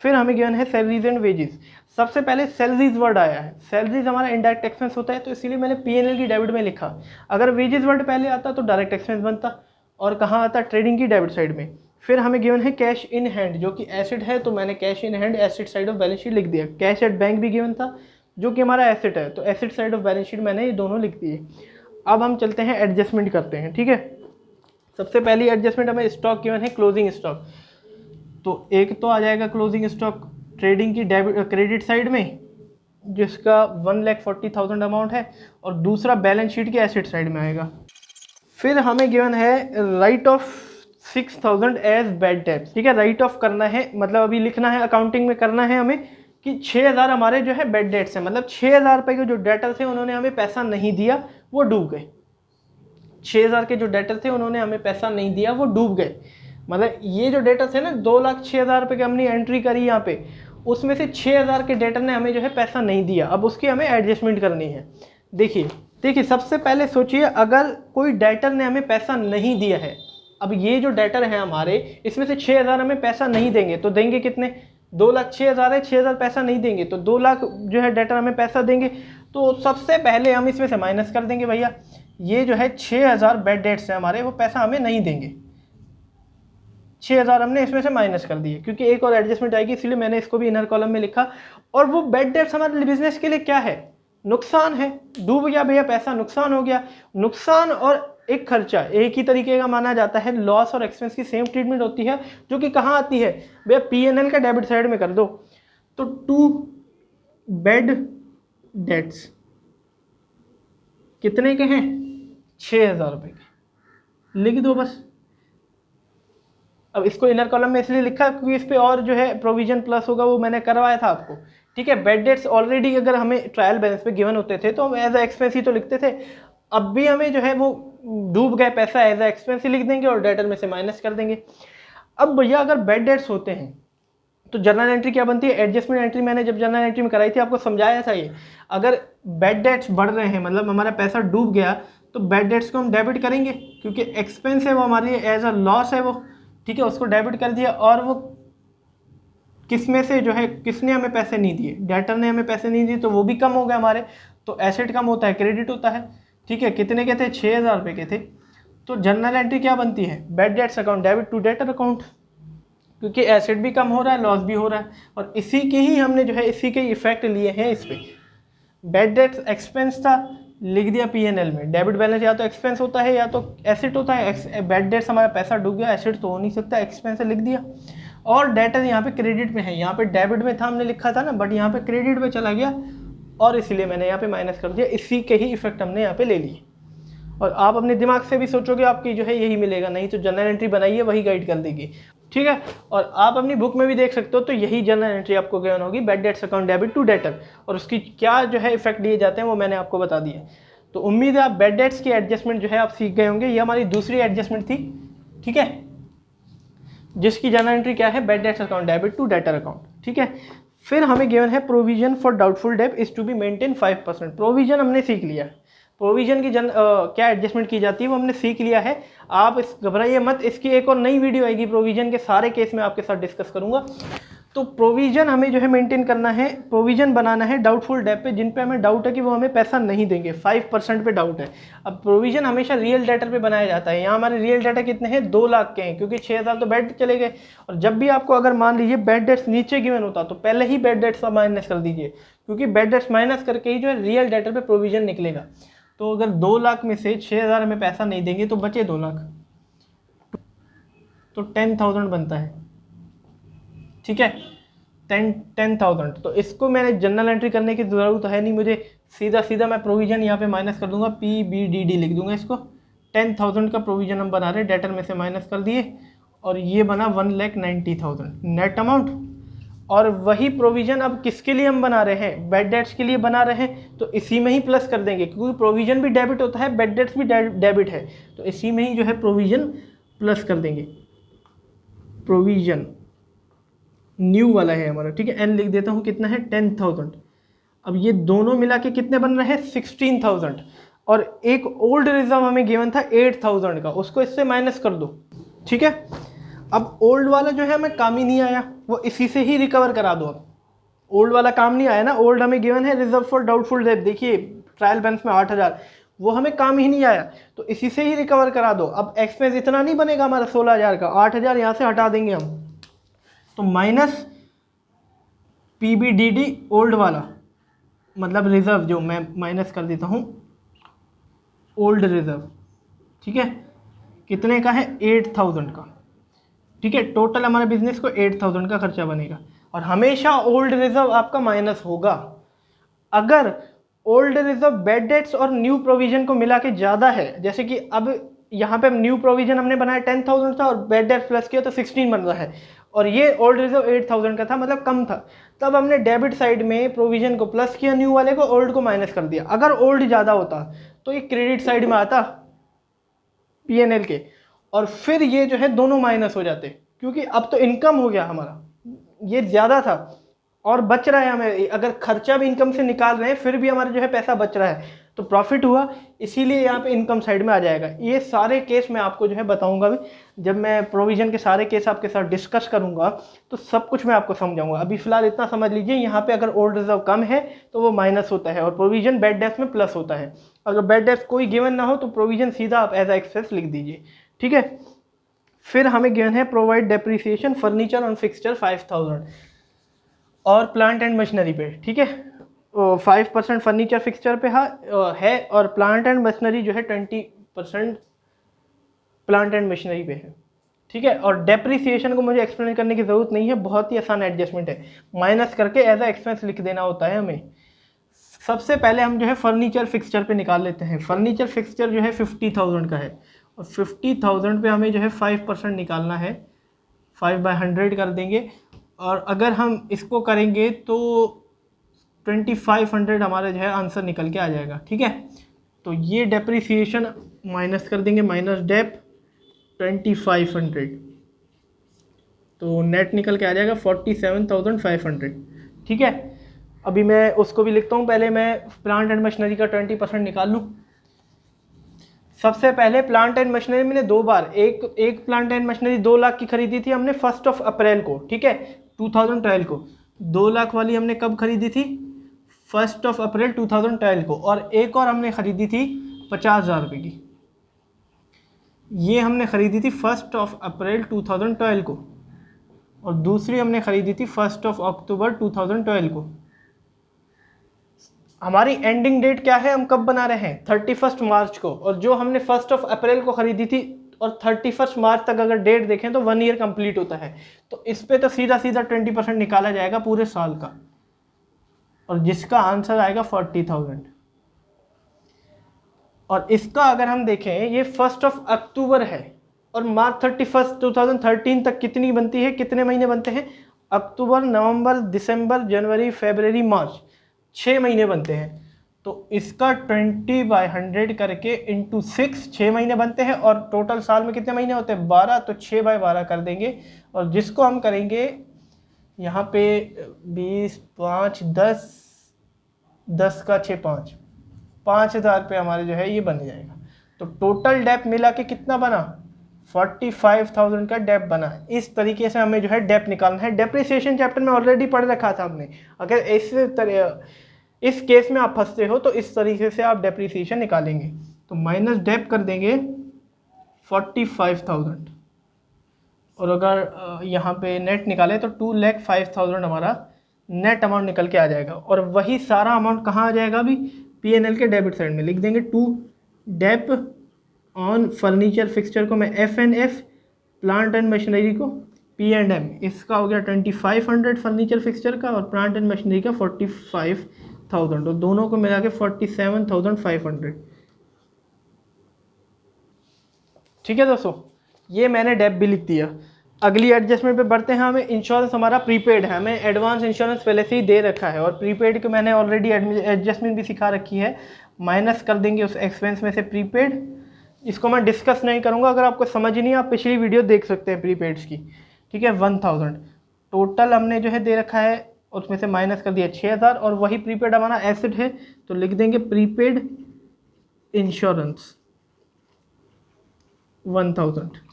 फिर हमें गिवन है सैलरीज एंड वेजेस, सबसे पहले सैलरीज वर्ड आया है, सैलरीज हमारा इनडायरेक्ट एक्सपेंस होता है तो इसीलिए मैंने पीएनएल की डेबिट में लिखा। अगर वेजेस वर्ड पहले आता तो डायरेक्ट एक्सपेंस बनता और कहाँ आता ट्रेडिंग की डेबिट साइड में। फिर हमें गिवन है कैश इन हैंड जो कि एसेट है, तो मैंने cash in hand asset side of balance sheet लिख दिया। कैश एट बैंक भी गिवन था जो कि हमारा एसेट है, तो asset side of balance sheet मैंने ये दोनों लिख दिए। अब हम चलते हैं एडजस्टमेंट करते हैं, ठीक है। सबसे पहली एडजस्टमेंट हमें स्टॉक गिवन है क्लोजिंग स्टॉक, तो एक तो आ जाएगा क्लोजिंग स्टॉक ट्रेडिंग की क्रेडिट साइड में जिसका 1,40,000 अमाउंट है, और दूसरा बैलेंस शीट की एसेट साइड में आएगा। फिर हमें गिवन है write off 6,000 as bad debt, ठीक है। राइट ऑफ करना है, मतलब अभी लिखना है अकाउंटिंग में करना है हमें कि 6,000 हमारे जो है बैड डेट्स हैं, मतलब 6,000 रुपये के जो डेटर थे उन्होंने हमें पैसा नहीं दिया, वो डूब गए। 6,000 के जो डेटर थे उन्होंने हमें पैसा नहीं दिया, वो डूब गए। मतलब ये जो डेटर थे ना 2,06,000 रुपये की हमने एंट्री करी यहाँ पे, उसमें से 6,000 के डेटर ने हमें जो है पैसा नहीं दिया, अब उसकी हमें एडजस्टमेंट करनी है। देखिए सबसे पहले सोचिए, अगर कोई डेटर ने हमें पैसा नहीं दिया है, अब ये जो डेटर है हमारे, इसमें से 6,000 हमें पैसा नहीं देंगे, तो देंगे कितने, 2,06,000 है, 6,000 पैसा नहीं देंगे तो 2 लाख जो है डेटर हमें पैसा देंगे। तो सबसे पहले हम इसमें से माइनस कर देंगे, भैया ये जो है 6,000 बैड डेट्स है हमारे, वो पैसा हमें नहीं देंगे। 6,000 हमने इसमें से माइनस कर दिए, क्योंकि एक और एडजस्टमेंट आएगी, इसलिए मैंने इसको भी इनर कॉलम में लिखा। और वो बैड डेट्स हमारे बिजनेस के लिए क्या है, नुकसान है। डूब गया भैया पैसा, नुकसान हो गया। नुकसान और एक खर्चा एक ही तरीके का माना जाता है, लॉस और एक्सपेंस की सेम ट्रीटमेंट होती है, जो कि कहाँ आती है भैया, P&L का डेबिट साइड में कर दो। तो 2 बैड डेट्स कितने के हैं, 6,000 रुपये के, लिख दो बस। अब इसको इनर कॉलम में इसलिए लिखा क्योंकि इस पे और जो है प्रोविजन प्लस होगा, वो मैंने करवाया था आपको, ठीक है। बैड डेट्स ऑलरेडी अगर हमें ट्रायल बैलेंस पे गिवन होते थे तो हम एज अ एक्सपेंस ही तो लिखते थे, अब भी हमें जो है वो डूब गए पैसा एज अ एक्सपेंस ही लिख देंगे और डेटर में से माइनस कर देंगे। अब भैया अगर बैड डेट्स होते हैं तो जर्नल एंट्री क्या बनती है, एडजस्टमेंट एंट्री। मैंने जब जर्नल एंट्री में कराई थी आपको समझाया था ये, अगर बैड डेट्स बढ़ रहे हैं मतलब हमारा पैसा डूब गया, तो बैड डेट्स को हम डेबिट करेंगे, क्योंकि एक्सपेंस है वो हमारे लिए एज अ लॉस है वो, ठीक है, उसको डेबिट कर दिया। और वो किस में से जो है, किसने हमें पैसे नहीं दिए, डेटर ने हमें पैसे नहीं दिए, तो वो भी कम हो गए हमारे। तो एसेट कम होता है, क्रेडिट होता है, ठीक है। कितने के थे, 6,000 रुपये के थे। तो जर्नल एंट्री क्या बनती है, bad debts account debit to debtor account, क्योंकि एसेट भी कम हो रहा है, लॉस भी हो रहा है, और इसी के ही हमने जो है इसी के इफेक्ट लिए हैं इस पर। बैड डेट्स एक्सपेंस था, लिख दिया P&L में। डेबिट बैलेंस या तो एक्सपेंस होता है या तो एसेट होता है। बैड डेट्स हमारा पैसा डूब गया, एसेट तो हो नहीं सकता, एक्सपेंस लिख दिया। और डेटर यहाँ पे क्रेडिट में है, यहाँ पे डेबिट में था हमने लिखा था ना, बट यहाँ पे क्रेडिट में चला गया, और इसीलिए मैंने यहाँ पे माइनस कर दिया। इसी के ही इफेक्ट हमने यहाँ पे ले लिए। और आप अपने दिमाग से भी सोचोगे आपकी जो है यही मिलेगा, नहीं तो जर्नल एंट्री बनाइए वही गाइड कर देगी, ठीक है। और आप अपनी बुक में भी देख सकते हो, तो यही जर्नल एंट्री आपको गिवन होगी, bad debts account debit to debtor, और उसकी क्या जो है इफेक्ट लिए जाते हैं वो मैंने आपको बता दिया। तो उम्मीद है आप बैड डेट्स की एडजस्टमेंट जो है आप सीख गए होंगे। ये हमारी दूसरी एडजस्टमेंट थी, ठीक है, जिसकी जर्नल एंट्री क्या है, bad debts account debit to debtor account, ठीक है। फिर हमें गिवन है provision for doubtful debt is to be maintain 5%। Provision हमने सीख लिया है, प्रोविजन की क्या एडजस्टमेंट की जाती है वो हमने सीख लिया है। आप इस घबराइए मत, इसकी एक और नई वीडियो आएगी, प्रोविजन के सारे केस में आपके साथ डिस्कस करूंगा। तो प्रोविजन हमें जो है मेंटेन करना है, प्रोविजन बनाना है डाउटफुल डेट पे, जिन पे हमें डाउट है कि वो हमें पैसा नहीं देंगे, 5% पे डाउट है। अब प्रोविजन हमेशा रियल डेटर पे बनाया जाता है। यहाँ हमारे रियल डेटा कितने हैं, 2 लाख के हैं, क्योंकि 6,000 तो बैड चले गए। और जब भी आपको अगर मान लीजिए बैड डेट्स नीचे गिवन होता तो पहले ही बैड डेट्स का माइनस कर दीजिए, क्योंकि बैड डेट्स माइनस करके ही जो है रियल डेटर पे प्रोविजन निकलेगा। तो अगर 2 लाख में से 6,000 हमें पैसा नहीं देंगे तो बचे 2 लाख, तो 10,000 बनता है, ठीक है, 10,000। तो इसको मैंने जर्नल एंट्री करने की ज़रूरत है नहीं, मुझे सीधा मैं प्रोविजन यहाँ पे माइनस कर दूंगा, PBDD लिख दूंगा इसको। 10,000 का प्रोविजन हम बना रहे हैं, डेटर में से माइनस कर दिए, और ये बना 1,90,000 नेट अमाउंट। और वही प्रोविजन अब किसके लिए हम बना रहे हैं, बैड डेट्स के लिए बना रहे हैं, तो इसी में ही प्लस कर देंगे, क्योंकि प्रोविजन भी डेबिट होता है, बैड डेट्स भी डेबिट है, तो इसी में ही जो है प्रोविजन प्लस कर देंगे। प्रोविजन न्यू वाला है हमारा, ठीक है, n लिख देता हूँ, कितना है 10,000। अब ये दोनों मिला के कितने बन रहे हैं, 16,000। और एक ओल्ड रिजर्व हमें गिवन था 8,000 का, उसको इससे माइनस कर दो, ठीक है। अब ओल्ड वाला जो है हमें काम ही नहीं आया, वो इसी से ही रिकवर करा दो। अब ओल्ड वाला काम नहीं आया ना, ओल्ड हमें गिवन है रिजर्व फॉर डाउटफुल डेट, देखिए ट्रायल बैलेंस में 8,000, वो हमें काम ही नहीं आया, तो इसी से ही रिकवर करा दो। अब एक्सपेंस इतना नहीं बनेगा हमारा 16,000 का, 8,000 यहाँ से हटा देंगे हम, तो माइनस PBDD ओल्ड वाला, मतलब रिजर्व जो मैं माइनस कर देता हूँ ओल्ड रिजर्व, ठीक है, कितने का है 8,000 का, ठीक है। टोटल हमारे बिजनेस को 8,000 का खर्चा बनेगा, और हमेशा ओल्ड रिजर्व आपका माइनस होगा। अगर ओल्ड रिजर्व बेड डेट्स और न्यू प्रोविजन को मिला के ज़्यादा है, जैसे कि अब यहाँ पे न्यू प्रोविजन हमने बनाया 10,000 था और बेड डेट प्लस किया तो 16 बन रहा है, और ये ओल्ड रिजर्व 8,000 का था, मतलब कम था, तब हमने डेबिट साइड में प्रोविजन को प्लस किया न्यू वाले को, ओल्ड को माइनस कर दिया। अगर ओल्ड ज़्यादा होता तो ये क्रेडिट साइड में आता P&L के, और फिर ये जो है दोनों माइनस हो जाते, क्योंकि अब तो इनकम हो गया हमारा, ये ज़्यादा था और बच रहा है हमें। अगर खर्चा भी इनकम से निकाल रहे हैं फिर भी हमारा जो है पैसा बच रहा है, तो प्रॉफिट हुआ, इसीलिए यहाँ पे इनकम साइड में आ जाएगा। ये सारे केस मैं आपको जो है बताऊंगा भी, जब मैं प्रोविजन के सारे केस आपके साथ डिस्कस करूंगा तो सब कुछ मैं आपको समझाऊंगा। अभी फिलहाल इतना समझ लीजिए, यहाँ पे अगर ओल्ड रिजर्व कम है तो वो माइनस होता है, और प्रोविजन बेड डेप्थ में प्लस होता है। अगर बेड डेप्थ कोई गिवन ना हो तो प्रोविजन सीधा आप एज एक्सेस लिख दीजिए, ठीक है। फिर हमें गिवन है provide depreciation furniture on fixture 5,000 और प्लांट एंड मशीनरी पे, ठीक है। 5% फर्नीचर फिक्सचर पे है, और प्लांट एंड मशीनरी जो है 20% प्लांट एंड मशीनरी पे है, ठीक है। और डेप्रिसिएशन को मुझे एक्सप्लेन करने की ज़रूरत नहीं है, बहुत ही आसान एडजस्टमेंट है, माइनस करके एज अ एक्सपेंस लिख देना होता है हमें। सबसे पहले हम जो है फर्नीचर फिक्सचर पे निकाल लेते हैं। फर्नीचर फिक्सचर जो है 50,000 का है, और 50,000 पे हमें जो है 5% निकालना है, 5/100 कर देंगे, और अगर हम इसको करेंगे तो 2500 हमारा जो है आंसर निकल के आ जाएगा, ठीक है। तो ये डेप्रिसिएशन माइनस कर देंगे, माइनस डेप 2500, तो नेट निकल के आ जाएगा 47,500, ठीक है। अभी मैं उसको भी लिखता हूँ, पहले मैं प्लांट एंड मशीनरी का 20% निकाल लूँ। सबसे पहले प्लांट एंड मशीनरी मैंने दो बार, एक प्लांट एंड मशीनरी 2 लाख की खरीदी थी हमने 1 अप्रैल को, ठीक है, 2012 को। 2 लाख वाली हमने कब खरीदी थी? 1 अप्रैल 2012 को। और एक और हमने खरीदी थी 50,000 रुपये की, ये हमने खरीदी थी 1 अप्रैल 2012 को, और दूसरी हमने खरीदी थी 1 अक्टूबर 2012 को। हमारी एंडिंग डेट क्या है, हम कब बना रहे हैं? 31 मार्च को, और जो हमने 1 अप्रैल को खरीदी थी और 31 मार्च तक अगर डेट देखें तो 1 ईयर कंप्लीट होता है, तो इस पे तो सीधा सीधा 20% निकाला जाएगा पूरे साल का, और जिसका आंसर आएगा 40,000। और इसका अगर हम देखें, ये 1 अक्टूबर है और मार्च 31 2013 तक कितनी बनती है, कितने महीने बनते हैं? अक्टूबर, नवंबर, दिसंबर, जनवरी, फरवरी, मार्च, 6 महीने बनते हैं। तो इसका 20/100 करके इंटू 6, 6 महीने बनते हैं, और टोटल साल में कितने महीने होते हैं? 12, तो 6/12 कर देंगे, और जिसको हम करेंगे यहाँ पे 20, 5, 10 का 6, 5,000 रुपये हमारे जो है ये बन जाएगा। तो टोटल डेप मिला के कितना बना? 45,000 का डेप बना। इस तरीके से हमें जो है डेप निकालना है। डेप्रिसिएशन चैप्टर में ऑलरेडी पढ़ रखा था हमने। अगर इस केस में आप फंसते हो तो इस तरीके से आप डेप्रिसिएशन निकालेंगे। तो माइनस डेप कर देंगे 45,000, और अगर यहाँ पे नेट निकाले तो 2,05,000 हमारा नेट अमाउंट निकल के आ जाएगा। और वही सारा अमाउंट कहाँ आ जाएगा? अभी P&L के डेबिट साइड में लिख देंगे। To dep on furniture fixture को मैं F&F, प्लांट एंड मशीनरी को P&M। इसका हो गया 2500 फर्नीचर फिक्सचर का, और प्लांट एंड मशीनरी का 45,000, तो दोनों को मिला के 47,500। ठीक है दोस्तों, ये मैंने डेप भी लिख दिया। अगली एडजस्टमेंट पे बढ़ते हैं। हमें इंश्योरेंस हमारा प्रीपेड है, हमें एडवांस इंश्योरेंस पहले से ही दे रखा है, और प्रीपेड को मैंने ऑलरेडी एडजस्टमेंट भी सिखा रखी है। माइनस कर देंगे उस एक्सपेंस में से प्रीपेड। इसको मैं डिस्कस नहीं करूँगा, अगर आपको समझ नहीं आप पिछली वीडियो देख सकते हैं प्रीपेड्स की, ठीक है। 1,000 टोटल हमने जो है दे रखा है, उसमें से माइनस कर दिया 6,000, और वही प्रीपेड हमारा एसेट है, तो लिख देंगे प्रीपेड इंश्योरेंस 1,000।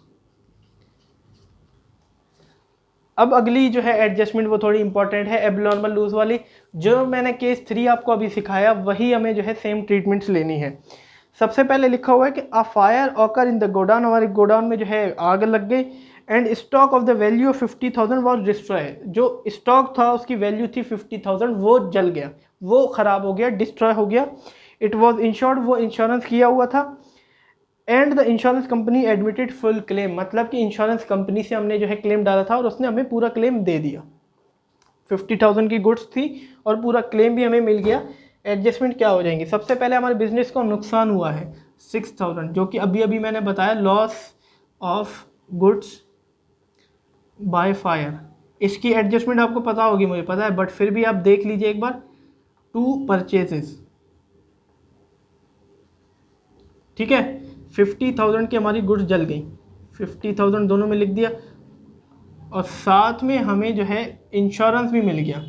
अब अगली जो है एडजस्टमेंट वो थोड़ी इंपॉर्टेंट है, एबनॉर्मल लूज वाली। जो मैंने केस 3 आपको अभी सिखाया वही हमें जो है सेम ट्रीटमेंट्स लेनी है। सबसे पहले लिखा हुआ है कि a fire occur in the godown, हमारे गोडाउन में जो है आग लग गई, and stock of the value of 50,000 was destroy, जो स्टॉक था उसकी वैल्यू थी 50,000 वो जल गया, वो ख़राब हो गया, डिस्ट्रॉय हो गया। इट वॉज इंश्योर्ड, वो इंश्योरेंस किया हुआ था। And the insurance company admitted full claim, मतलब कि इंश्योरेंस कंपनी से हमने जो है क्लेम डाला था और उसने हमें पूरा क्लेम दे दिया। 50,000 की गुड्स थी और पूरा क्लेम भी हमें मिल गया। एडजस्टमेंट क्या हो जाएंगी, सबसे पहले हमारे बिजनेस को नुकसान हुआ है 6,000, जो कि अभी अभी मैंने बताया loss of goods by fire. इसकी एडजस्टमेंट आपको पता होगी, मुझे पता है, बट फिर भी आप देख लीजिए एक बार। टू परचेजेस, ठीक है, 50,000 की हमारी गुड्स जल गई, 50,000 दोनों में लिख दिया, और साथ में हमें जो है इंश्योरेंस भी मिल गया।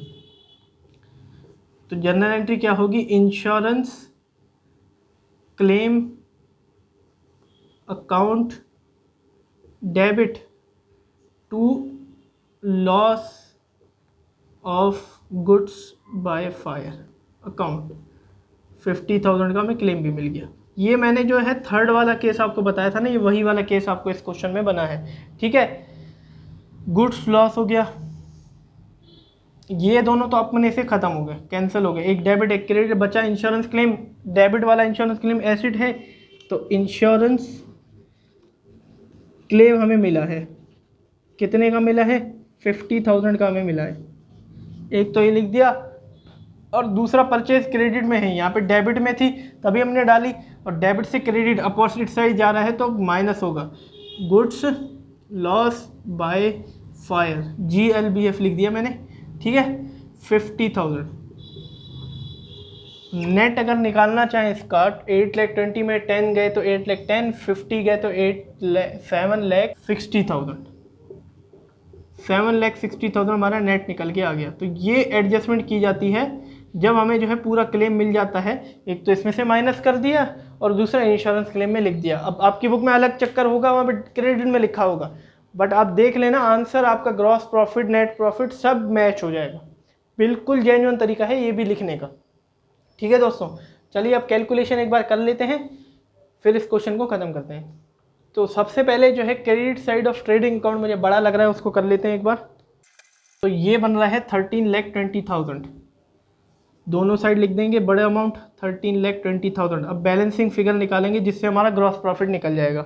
तो जर्नल एंट्री क्या होगी, insurance claim account debit to loss of goods by fire account, 50,000 का हमें क्लेम भी मिल गया। ये मैंने जो है थर्ड वाला केस आपको बताया था ना, ये वही वाला केस आपको इस क्वेश्चन में बना है, ठीक है। गुड्स लॉस हो गया, ये दोनों तो अपने से ख़त्म हो गए, कैंसिल हो गए, एक डेबिट एक क्रेडिट बचा। इंश्योरेंस क्लेम, डेबिट वाला इंश्योरेंस क्लेम एसिड है, तो इंश्योरेंस क्लेम हमें मिला है, कितने का मिला है, 50,000 का हमें मिला है, एक तो ये लिख दिया। और दूसरा परचेज क्रेडिट में है, यहाँ पे डेबिट में थी तभी हमने डाली, और डेबिट से क्रेडिट अपोजिट साइड जा रहा है तो माइनस होगा। Goods loss by fire, GLBF लिख दिया मैंने, ठीक है। 50,000 नेट अगर निकालना चाहें इसका, 8,20,000 में 10 गए तो 8,10,000, 50 गए तो 7,60,000, 7,60,000 हमारा नेट निकल के आ गया। तो ये एडजस्टमेंट की जाती है जब हमें जो है पूरा क्लेम मिल जाता है, एक तो इसमें से माइनस कर दिया और दूसरा इंश्योरेंस क्लेम में लिख दिया। अब आपकी बुक में अलग चक्कर होगा, वहाँ पे क्रेडिट में लिखा होगा, बट आप देख लेना आंसर आपका ग्रॉस प्रॉफिट नेट प्रॉफिट सब मैच हो जाएगा। बिल्कुल जेन्युइन तरीका है ये भी लिखने का, ठीक है दोस्तों। चलिए अब कैलकुलेशन एक बार कर लेते हैं, फिर इस क्वेश्चन को ख़त्म करते हैं। तो सबसे पहले जो है credit side of trading account मुझे बड़ा लग रहा है, उसको कर लेते हैं एक बार। तो ये बन रहा है 13,20,000, दोनों साइड लिख देंगे बड़े अमाउंट 13,20,000। अब बैलेंसिंग फिगर निकालेंगे जिससे हमारा ग्रॉस प्रॉफिट निकल जाएगा।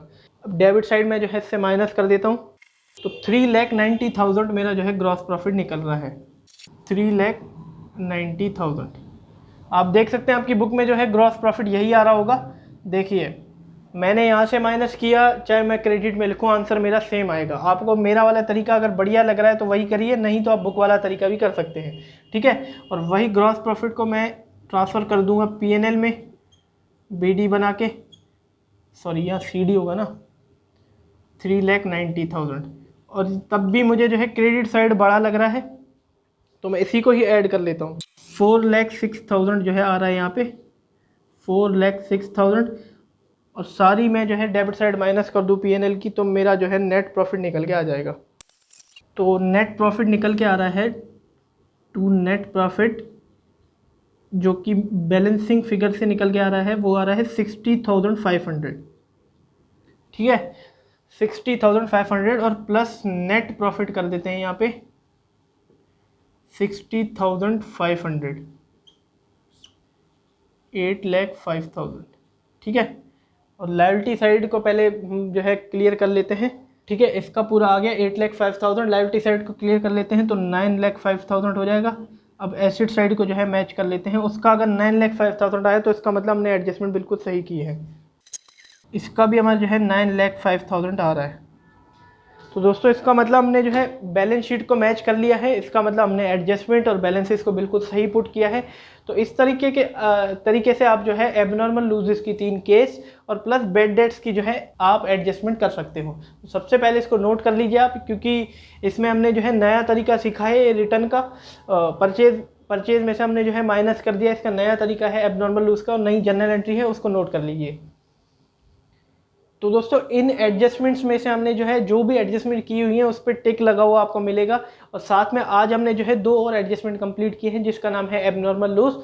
अब डेबिट साइड में जो है इससे माइनस कर देता हूँ, तो 3,90,000 मेरा जो है ग्रॉस प्रॉफिट निकल रहा है, 3,90,000। आप देख सकते हैं आपकी बुक में जो है ग्रॉस प्रॉफिट यही आ रहा होगा। देखिए मैंने यहाँ से माइनस किया, चाहे मैं क्रेडिट में लिखूँ आंसर मेरा सेम आएगा। आपको मेरा वाला तरीका अगर बढ़िया लग रहा है तो वही करिए, नहीं तो आप बुक वाला तरीका भी कर सकते हैं, ठीक है। और वही ग्रॉस प्रॉफिट को मैं ट्रांसफ़र कर दूंगा PNL में, BD बना के, सॉरी यहाँ CD होगा ना, 3,90,000। और तब भी मुझे जो है क्रेडिट साइड बड़ा लग रहा है तो मैं इसी को ही ऐड कर लेता हूँ। 4,06,000 जो है आ रहा है यहाँ पे, 4,06,000, और सारी मैं जो है डेबिट साइड माइनस कर दूँ PNL की, तो मेरा जो है नेट प्रॉफिट निकल के आ जाएगा। तो नेट प्रॉफिट निकल के आ रहा है, टू नेट प्रॉफिट जो कि बैलेंसिंग फिगर से निकल के आ रहा है, वो आ रहा है 60,500, ठीक है, 60,500 और प्लस नेट प्रॉफिट कर देते हैं यहाँ पे 60,500, 8,05,000, ठीक है। और लायबिलिटी साइड को पहले जो है क्लियर कर लेते हैं, ठीक है। इसका पूरा आ गया 8,05,000, लायबिलिटी साइड को क्लियर कर लेते हैं तो 9,05,000 हो जाएगा। अब एसेट साइड को जो है मैच कर लेते हैं, उसका अगर 9,05,000 आया तो इसका मतलब हमने एडजस्टमेंट बिल्कुल सही की है। इसका भी हमारा जो है 9,05,000 आ रहा है। तो दोस्तों इसका मतलब हमने जो है बैलेंस शीट को मैच कर लिया है, इसका मतलब हमने एडजस्टमेंट और बैलेंसेस को बिल्कुल सही पुट किया है। तो इस तरीके से आप जो है एबनॉर्मल लूजेस की 3 केस और प्लस बेड डेट्स की जो है आप एडजस्टमेंट कर सकते हो। तो सबसे पहले इसको नोट कर लीजिए आप, क्योंकि इसमें हमने जो है नया तरीका सीखा है रिटर्न का। परचेज में से हमने जो है माइनस कर दिया, इसका नया तरीका है एबनॉर्मल लूज का और नई जर्नल एंट्री है, उसको नोट कर लीजिए। तो दोस्तों इन एडजस्टमेंट्स में से हमने जो है जो भी एडजस्टमेंट की हुई है उस पर टिक लगा हुआ आपको मिलेगा। और साथ में आज हमने जो है 2 और एडजस्टमेंट कंप्लीट किए हैं जिसका नाम है एबनॉर्मल लूज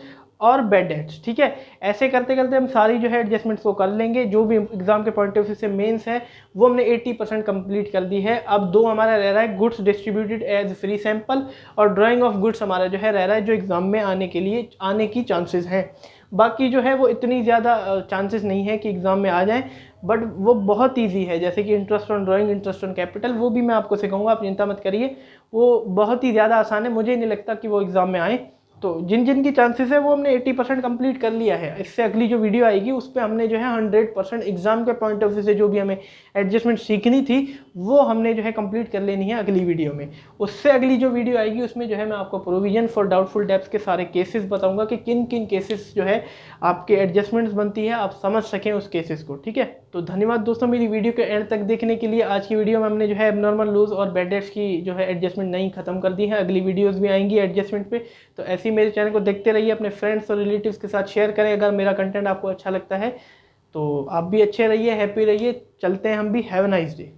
और बेड डेट्स, ठीक है। ऐसे करते करते हम सारी जो है एडजस्टमेंट्स को कर लेंगे। जो भी एग्जाम के पॉइंट ऑफ व्यू से मेंस है वो हमने 80% कंप्लीट कर दी है। अब 2 हमारा रह रहा है goods distributed as free sample, और ड्राइंग ऑफ गुड्स हमारा जो है रह रहा है, जो एग्जाम में आने की चांसेस हैं। बाकी जो है वो इतनी ज़्यादा चांसेस नहीं है कि एग्ज़ाम में आ जाए, बट वो बहुत ईजी है। जैसे कि interest on drawing, interest on capital, वो भी मैं आपको सिखाऊंगा, आप चिंता मत करिए। वो बहुत ही ज़्यादा आसान है, मुझे नहीं लगता कि वो एग्ज़ाम में आए। तो जिन जिन की चांसेस है वो हमने 80% कंप्लीट कर लिया है। इससे अगली जो वीडियो आएगी उस पर हमने जो है 100% एग्जाम के पॉइंट ऑफ व्यू से जो भी हमें एडजस्टमेंट सीखनी थी वो हमने जो है कंप्लीट कर लेनी है अगली वीडियो में। उससे अगली जो वीडियो आएगी उसमें जो है मैं आपको प्रोविजन फॉर डाउटफुल डेब्ट्स के सारे केसेस बताऊंगा कि किन किन केसेस जो है आपके एडजस्टमेंट्स बनती है, आप समझ सकें उस केसेस को, ठीक है। तो धन्यवाद दोस्तों मेरी वीडियो के एंड तक देखने के लिए। आज की वीडियो में हमने जो है एबनॉर्मल लूज और बेड डेट्स की जो है एडजस्टमेंट नहीं खत्म कर दी है। अगली वीडियोस भी आएंगी एडजस्टमेंट पे, तो ऐसे ही मेरे चैनल को देखते रहिए, अपने फ्रेंड्स और रिलेटिव्स के साथ शेयर करें अगर मेरा कंटेंट आपको अच्छा लगता है। तो आप भी अच्छे रहिए, हैप्पी रहिए, चलते हैं हम भी। Have a nice day.